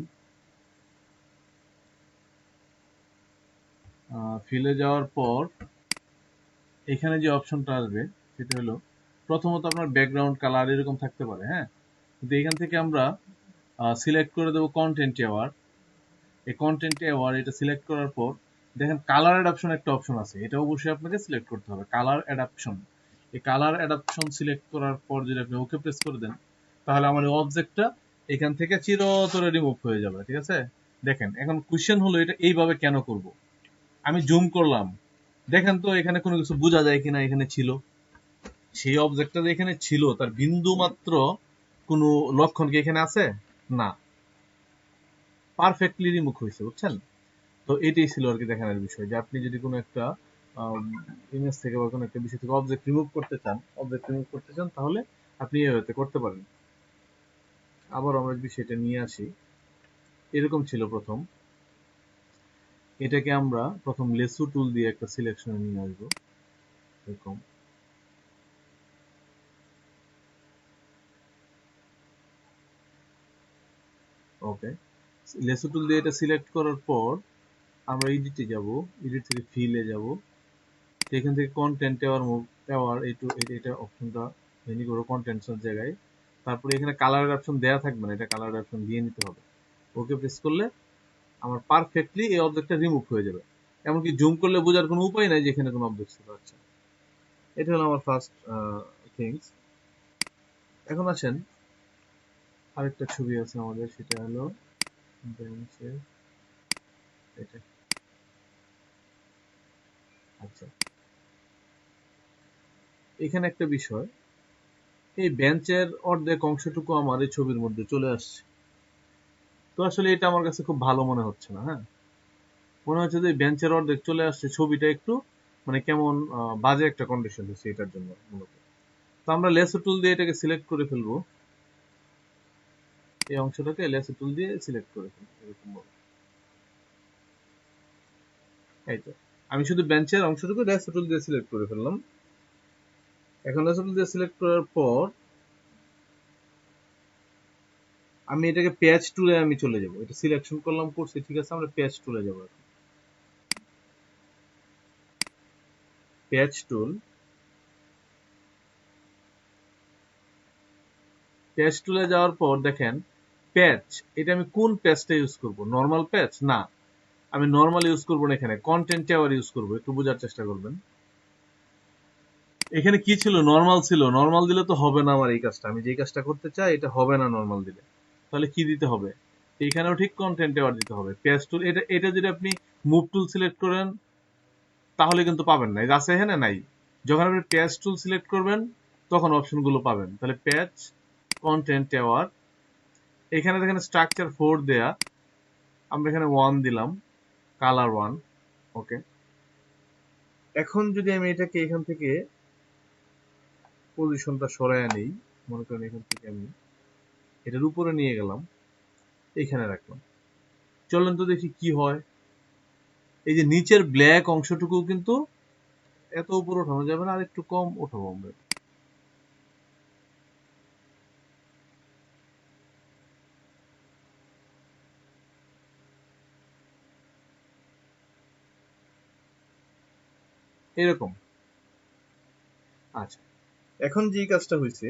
ফিলে যাওয়ার পর এখানে যে অপশনটা আসবে সেটা হলো, প্রথমত আপনার ব্যাকগ্রাউন্ড কালার এরকম থাকতে পারে, হ্যাঁ, কিন্তু এখান থেকে আমরা সিলেক্ট করে দেবো কন্টেন্ট অ্যাওয়ার। এই কন্টেন্ট অ্যাওয়ার এটা সিলেক্ট করার পর দেখেন কালার অ্যাডাপশন একটা অপশন আছে, এটা অবশ্যই আপনাকে সিলেক্ট করতে হবে, কালার অ্যাডাপশন। এই কালার অ্যাডাপশন সিলেক্ট করার পর যদি আপনি ওকে প্রেস করে দেন তাহলে আমার এই অবজেক্টটা এখান থেকে চিরতরে রিমুভ হয়ে যাবে, ঠিক আছে? দেখেন এখন কোশ্চেন হলো এটা এইভাবে কেন করব। আমি জুম করলাম, দেখেন তো এখানে কোনো কিছু বোঝা যায় কিনা এখানে ছিল, সেই অবজেক্টটা যে এখানে ছিল তার বিন্দু মাত্র কোনো লক্ষণ কি এখানে আছে? না, পারফেক্টলি রিমুভ হয়েছে, বুঝছেন? তো এটাই ছিল আর কি দেখানোর বিষয়, যে আপনি যদি কোনো একটা ইমেজ থেকে বা কোনো একটা বিষয় থেকে অবজেক্ট রিমুভ করতে চান তাহলে আপনি এভাবে করতে পারেন। আবার আমরা বিষয়টা নিয়ে আসি, এরকম ছিল প্রথম, এটাকে আমরা প্রথম লেসু টুল দিয়ে একটা সিলেকশনে নিয়ে আসবো এরকম। ওকে, লেসু টুল দিয়ে এটা সিলেক্ট করার পর আমরা এডিটে যাব, এডিট থেকে ফিলে যাব, এখান থেকে কন্টেন্ট অ্যাওয়ার এটা অপশনটা এনি করো কন্টেন্টসের জায়গায়। তারপরে এখানে কালার অপশন দেয়া থাকবে না, এটা কালার অপশন দিয়ে নিতে হবে। ওকে প্রেস করলে আমার পারফেক্টলি এই অবজেক্টটা রিমুভ হয়ে যাবে, এমনকি জুম করলে বোঝার কোনো উপায় নাই যে এখানে কোনো অবজেক্ট ছিল। আচ্ছা, এটা হলো আমার ফার্স্ট থিংস। এখন আসেন আরেকটা ছবি আছে আমাদের, সেটা হলো এটা। আচ্ছা, এখানে একটা বিষয়, এই বেঞ্চের অর্ধেক অংশটুকু আমার এই ছবির মধ্যে চলে আসছে, তো আসলে এটা আমার কাছে খুব ভালো মনে হচ্ছে না। হ্যাঁ, মনে হচ্ছে যে বেঞ্চের অর্ধেক চলে আসছে, ছবিটা একটু মানে কেমন বাজে একটা কন্ডিশন হচ্ছে এটার জন্য মূলত। তো আমরা লেসো টুল দিয়ে এটাকে সিলেক্ট করে ফেলবো, এই অংশটাকে লেসো টুল দিয়ে সিলেক্ট করে ফেলবো এরকম ভাবে। এই তো আমি শুধু বেঞ্চের অংশটুকু লেসো টুল দিয়ে সিলেক্ট করে ফেললাম। এখন লেসো টুল দিয়ে সিলেক্ট করার পর আমি এটাকে পেজ টুলে আমি চলে যাব, এটা সিলেকশন করলাম করছি, ঠিক আছে, আমরা পেজ টুলে যাব। পেজ টুল, পেজ টুলে যাওয়ার পর দেখেন পেজ, এটা আমি কোন পেজটা ইউজ করব, নরমাল পেজ না, আমি নরমাল ইউজ করব না, এখানে কন্টেন্ট আবার ইউজ করব, একটু বোঝার চেষ্টা করবেন। এখানে কি ছিল, নরমাল ছিল, নরমাল দিলে তো হবে না আমার এই কাজটা, আমি যে কাজটা করতে চাই এটা হবে না নরমাল দিলে, তাহলে কি দিতে হবে, এখানেও ঠিক কন্টেন্ট আবার দিতে হবে। পেজ টুল, এটা এটা যদি আপনি মুভ টুল সিলেক্ট করেন তাহলে কিন্তু পাবেন না, এই আছে এখানে নাই, যখন আপনি পেজ টুল সিলেক্ট করবেন তখন অপশনগুলো পাবেন। তাহলে পেজ, কন্টেন্ট আওয়ার, এখানে দেখেন স্ট্রাকচার 4 দেয়া, আমরা এখানে 1 দিলাম, কালার 1। ওকে, এখন যদি আমি এটাকে এখান থেকে পজিশনটা সরায় নেই, মনে করেন এখান থেকে আমি এটার উপরে নিয়ে গেলাম, এইখানে রাখলাম। চলেন তো দেখি কি হয়। এই যে নিচের ব্ল্যাক অংশটুকু কিন্তু এত উপরে ওঠানো যাবে না, আর একটু কম ওঠাবো আমরা। এরকম। আচ্ছা, এখন যে কাজটা হয়েছে,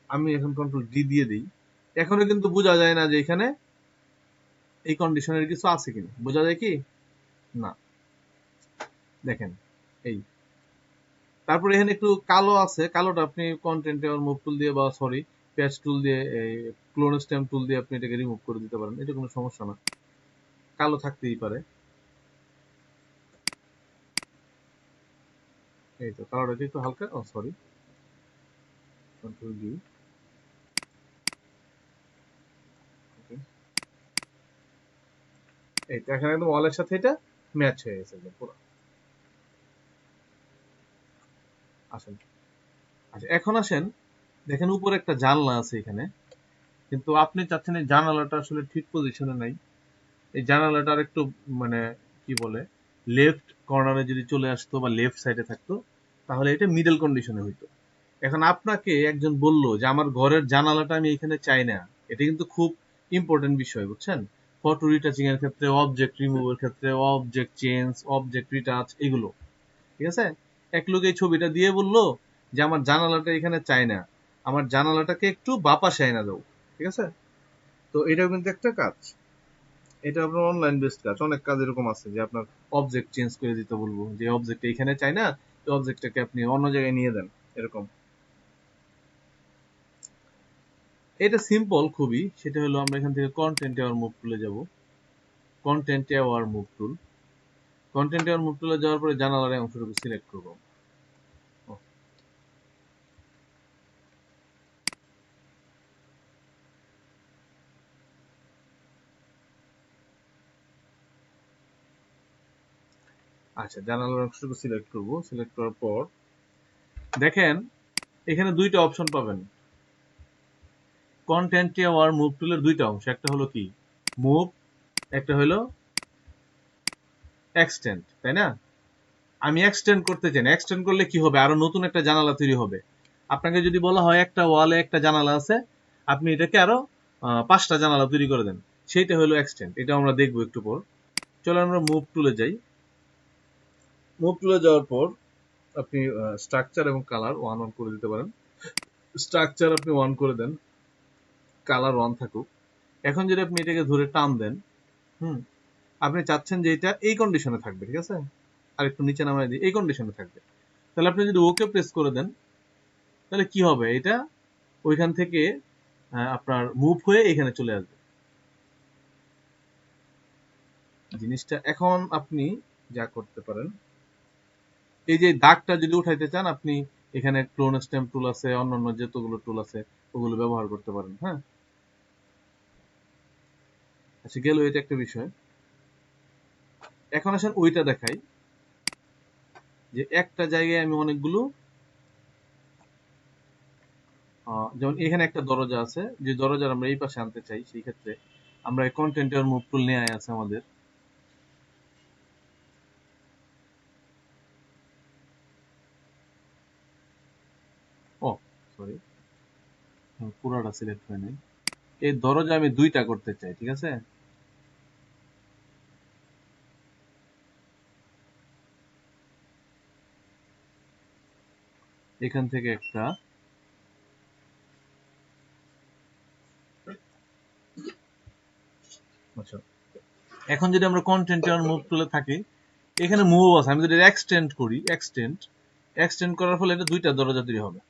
আমি এখন কন্ট্রোল ডি দিয়ে দিই। এখনো কিন্তু বোঝা যায় না যে এখানে এই কন্ডিশনের কিছু আছে কিনা। বোঝা যায় কি না? দেখেন এই, তারপরে এখানে একটু কালো আছে, কালোটা আপনি কন্টেন্টে মুভ টুল দিয়ে বা সরি প্যাচ টুল দিয়ে, এই ক্লোন স্ট্যাম্প টুল দিয়ে আপনি এটাকে রিমুভ করে দিতে পারেন, এটা কোনো সমস্যা না, কালো থাকতেই পারে। এই তো কালোটা একটু হালকা, ও সরি, কন্ট্রোল ডি। এই তো এখানে একদম ওয়ালের সাথে এটা ম্যাচ হয়ে গেছে একদম পুরো। আসেন, আচ্ছা এখন আসেন, দেখেন উপরে একটা জানলা আছে এখানে, কিন্তু আপনি চাচ্ছেন এই জানালাটা আসলে ঠিক পজিশনে নাই। এই জানালাটা আর একটু মানে কি বলে লেফট কর্নারে যদি চলে আসতো বা লেফট সাইডে থাকতো, তাহলে এটা মিডল কন্ডিশনে হইতো। এখন আপনাকে একজন বলল যে আমার ঘরের জানালাটা আমি এখানে চাই না, এটা কিন্তু খুব ইম্পর্টেন্ট বিষয়, বুঝছেন? ফটো রিটাচিং এর ক্ষেত্রে, অবজেক্ট রিমুভের ক্ষেত্রে, অবজেক্ট চেঞ্জ, অবজেক্ট রিটাচ, এগুলো ঠিক আছে। এক লোক এই ছবিটা দিয়ে বললো যে আমার জানালাটা এখানে চাই না, আমার জানালাটাকে একটু বাপাশে আইনা দাও, ঠিক আছে। তো এটাও কিন্তু একটা কাজ, এটা আপনার অনলাইন বেসড কাজ। অনেক কাজ এরকম আছে যে আপনার অবজেক্ট চেঞ্জ করে দিতে বলবো, যে অবজেক্ট এখানে চাই না, এই অবজেক্টটাকে আপনি অন্য জায়গায় নিয়ে দেন, এরকম। এটা সিম্পল খুবই, সেটা হলো আমরা এখান থেকে কন্টেন্ট এওয়ার মুভ টুলে যাব। Content aware move tool, content aware move টুলে যাওয়ার পরে জানালার এই অংশটুকু সিলেক্ট করব। ও, আচ্ছা, জানালার অংশটুকু সিলেক্ট করব। সিলেক্ট করার পর দেখেন এখানে দুইটা অপশন পাবেন। কন্টেন্ট এওয়ার মুভ টুলের দুইটা অংশ, একটা হলো কি মুভ, একটা হলো এক্সটেন্ড, তাই না? আমি এক্সটেন্ড করতে চাই না, এক্সটেন্ড করলে কি হবে, আরো নতুন একটা জানালা তৈরি হবে। আপনাকে যদি বলা হয় একটা ওয়ালে একটা জানালা আছে, আপনি এটাকে আরো 5টা জানালা তৈরি করে দেন, সেইটা হলো এক্সটেন্ড। এটা আমরা দেখবো একটু পর। চলো আমরা মুভ টুলে যাই। মুভ টুলে যাওয়ার পর আপনি স্ট্রাকচার এবং কালার ওয়ান অন করে দিতে পারেন। স্ট্রাকচার আপনি ওয়ান করে দেন, কালার ওয়ান থাকুক। এখন যদি আপনি এটাকে ধরে টান দেন, হুম, আপনি চাচ্ছেন যে এটা এই কন্ডিশনে থাকবে, ঠিক আছে। আর একটু নিচে নামাই দিই, এই কন্ডিশনে থাকবে। তাহলে আপনি যদি ওকে প্রেস করে দেন, তাহলে কি হবে, এটা ওইখান থেকে আপনার মুভ হয়ে এখানে চলে আসবে জিনিসটা। এখন আপনি যা করতে পারেন, এই যে দাগটা যদি উঠাইতে চান, আপনি এখানে ক্লোন স্ট্যাম্প টুল আছে, অন্যান্য যতগুলো টুল আছে ওগুলো ব্যবহার করতে পারেন। হ্যাঁ, আচ্ছা গেল এটা একটা বিষয়। এখন আসেন ওইটা দেখাই, যে একটা জায়গায় আমি অনেকগুলো যেমন এখানে একটা দরজা আছে, যে দরজার আমরা এই পাশে আনতে চাই, সেই ক্ষেত্রে আমরা এই কন্টেন্টের মুভ টুল নিয়ে আছে আমাদের। ও সরি, পুরাটা সিলেক্ট হয় নাই। এই দরজা আমি দুইটা করতে চাই, ঠিক আছে। এখান থেকে একটা, আচ্ছা এখন যদি আমরা কন্টেন্ট আর মুভ টুলে থাকি, এখানে মুভ আছে, আমি যদি এক্সটেন্ড করি, এক্সটেন্ড এক্সটেন্ড করার ফলে এটা দুইটা দরজা তৈরি হবে।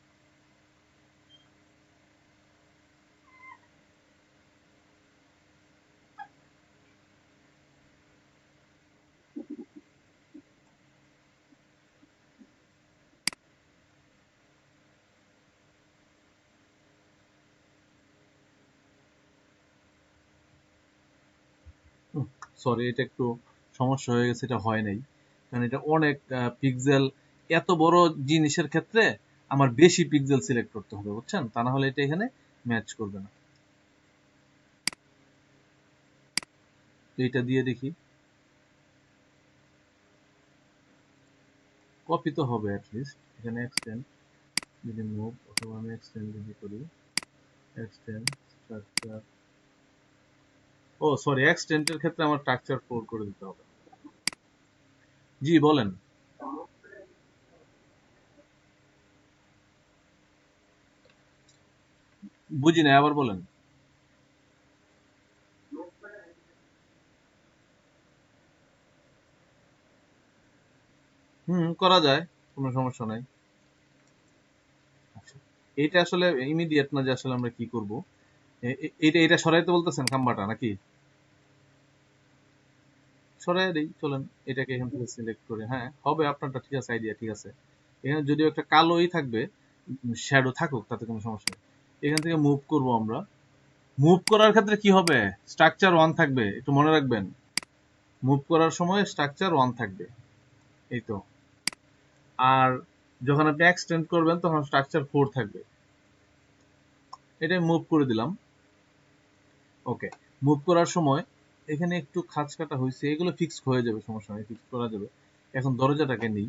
সরি, এটা একটু সমস্যা হয়ে গেছে, এটা হয় নাই, কারণ এটা অনেক পিক্সেল, এত বড় জিনিসের ক্ষেত্রে আমার বেশি পিক্সেল সিলেক্ট করতে হবে, বুঝছেন? তা না হলে এটা এখানে ম্যাচ করবে না। এইটা দিয়ে দেখি, কপি তো হবে অ্যাটলিস্ট। এখানে এক্সটেন্ড যদি মুভ, অথবা আমি এক্সটেন্ড যদি করি, এক্সটেন্ড স্ট্রাকচার, ও সরি, এক্সটেন্ডের ক্ষেত্রে আমার স্ট্রাকচার 4 করে দিতে হবে। জি বলেন। বুঝি না, আবার বলেন। করা যায়, কোনো সমস্যা নাই। আচ্ছা, এটা আসলে ইমিডিয়েট না যে আসলে আমরা কি করব। এটা এটা সরাইতে বলতেছেন খাম্বাটা নাকি? সরাই দেই, চলেন। এটাকে এখান থেকে সিলেক্ট করে, হ্যাঁ হবে আপনারটা, ঠিক আছে, আইডিয়া ঠিক আছে। এখানে যদিও একটা কালোই থাকবে, শ্যাডো থাকুক, তাতে কোনো সমস্যা নেই। এখান থেকে মুভ করব আমরা। মুভ করার ক্ষেত্রে কি হবে? স্ট্রাকচার 1 থাকবে, একটু মনে রাখবেন। মুভ করার সময় স্ট্রাকচার 1 থাকবে, এই তো। আর যখন আপনি এক্সটেন্ড করবেন তখন স্ট্রাকচার 4 থাকবে। এটাই মুভ করে দিলাম। ওকে, মুভ করার সময় এখানে একটু খাঁজ কাটা হয়েছে, এগুলো ফিক্স হয়ে যাবে, সমস্যা নেই, ফিক্স করা যাবে। এখন দরজাটাকে নেই।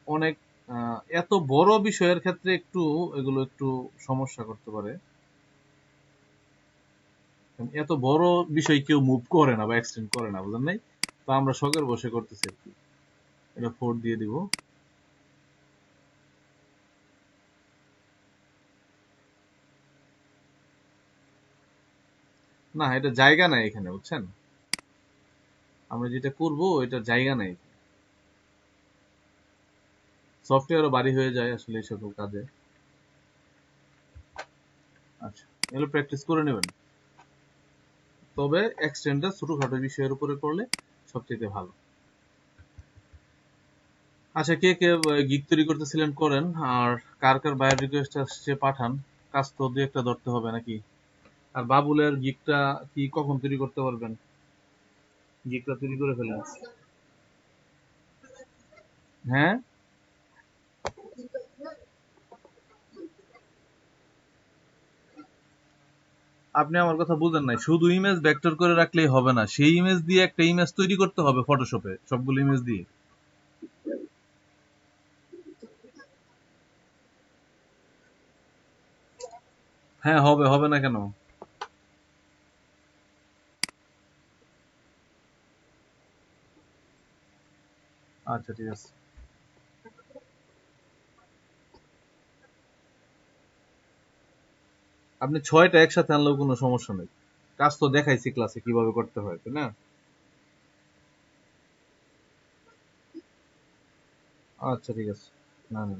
অনেক এত বড় বিষয়ের ক্ষেত্রে একটু এগুলো একটু সমস্যা করতে পারে। এত বড় বিষয় কেউ মুভ করে না বা এক্সটেন্ড করে না, বুঝলেন নাই? তো আমরা শখের বসে করতেছি আর কি। এটা 4 দিয়ে দিব। না, এটা জায়গা নাই এখানে, বুঝছেন? আমরা যেটা করব এটা জায়গা নাই। সফটওয়্যারও বাড়ি হয়ে যায় আসলে এই সকল কাজে। আচ্ছা, এগুলো প্র্যাকটিস করে নেবেন। তবে এক্সটেন্ডটা ছোটখাটো বিষয়ের উপরে করলে সবচেয়ে ভালো। আচ্ছা, কে কে গিগ তৈরি করতেছিলেন করেন, আর কার কার বায়োর রিকোয়েস্ট আসছে পাঠান। কাজ তো দু একটা ধরতে হবে নাকি? আর বাবুলের গিগটা কি কখন তৈরি করতে পারবেন? গিগটা তৈরি করে ফেলেন। হ্যাঁ, আপনি আমার কথা বুঝেন নাই। শুধু ইমেজ ভেক্টর করে রাখলেই হবে না, সেই ইমেজ দিয়ে একটা ইমেজ তৈরি করতে হবে ফটোশপে, সবগুলো ইমেজ দিয়ে। হ্যাঁ হবে, হবে না কেন? আচ্ছা ঠিক আছে। আপনি 6টা একসাথে আনলেও কোনো সমস্যা নেই। কাজ তো দেখাইছি ক্লাসে কিভাবে করতে হয়, তাই না? আচ্ছা ঠিক আছে। না না।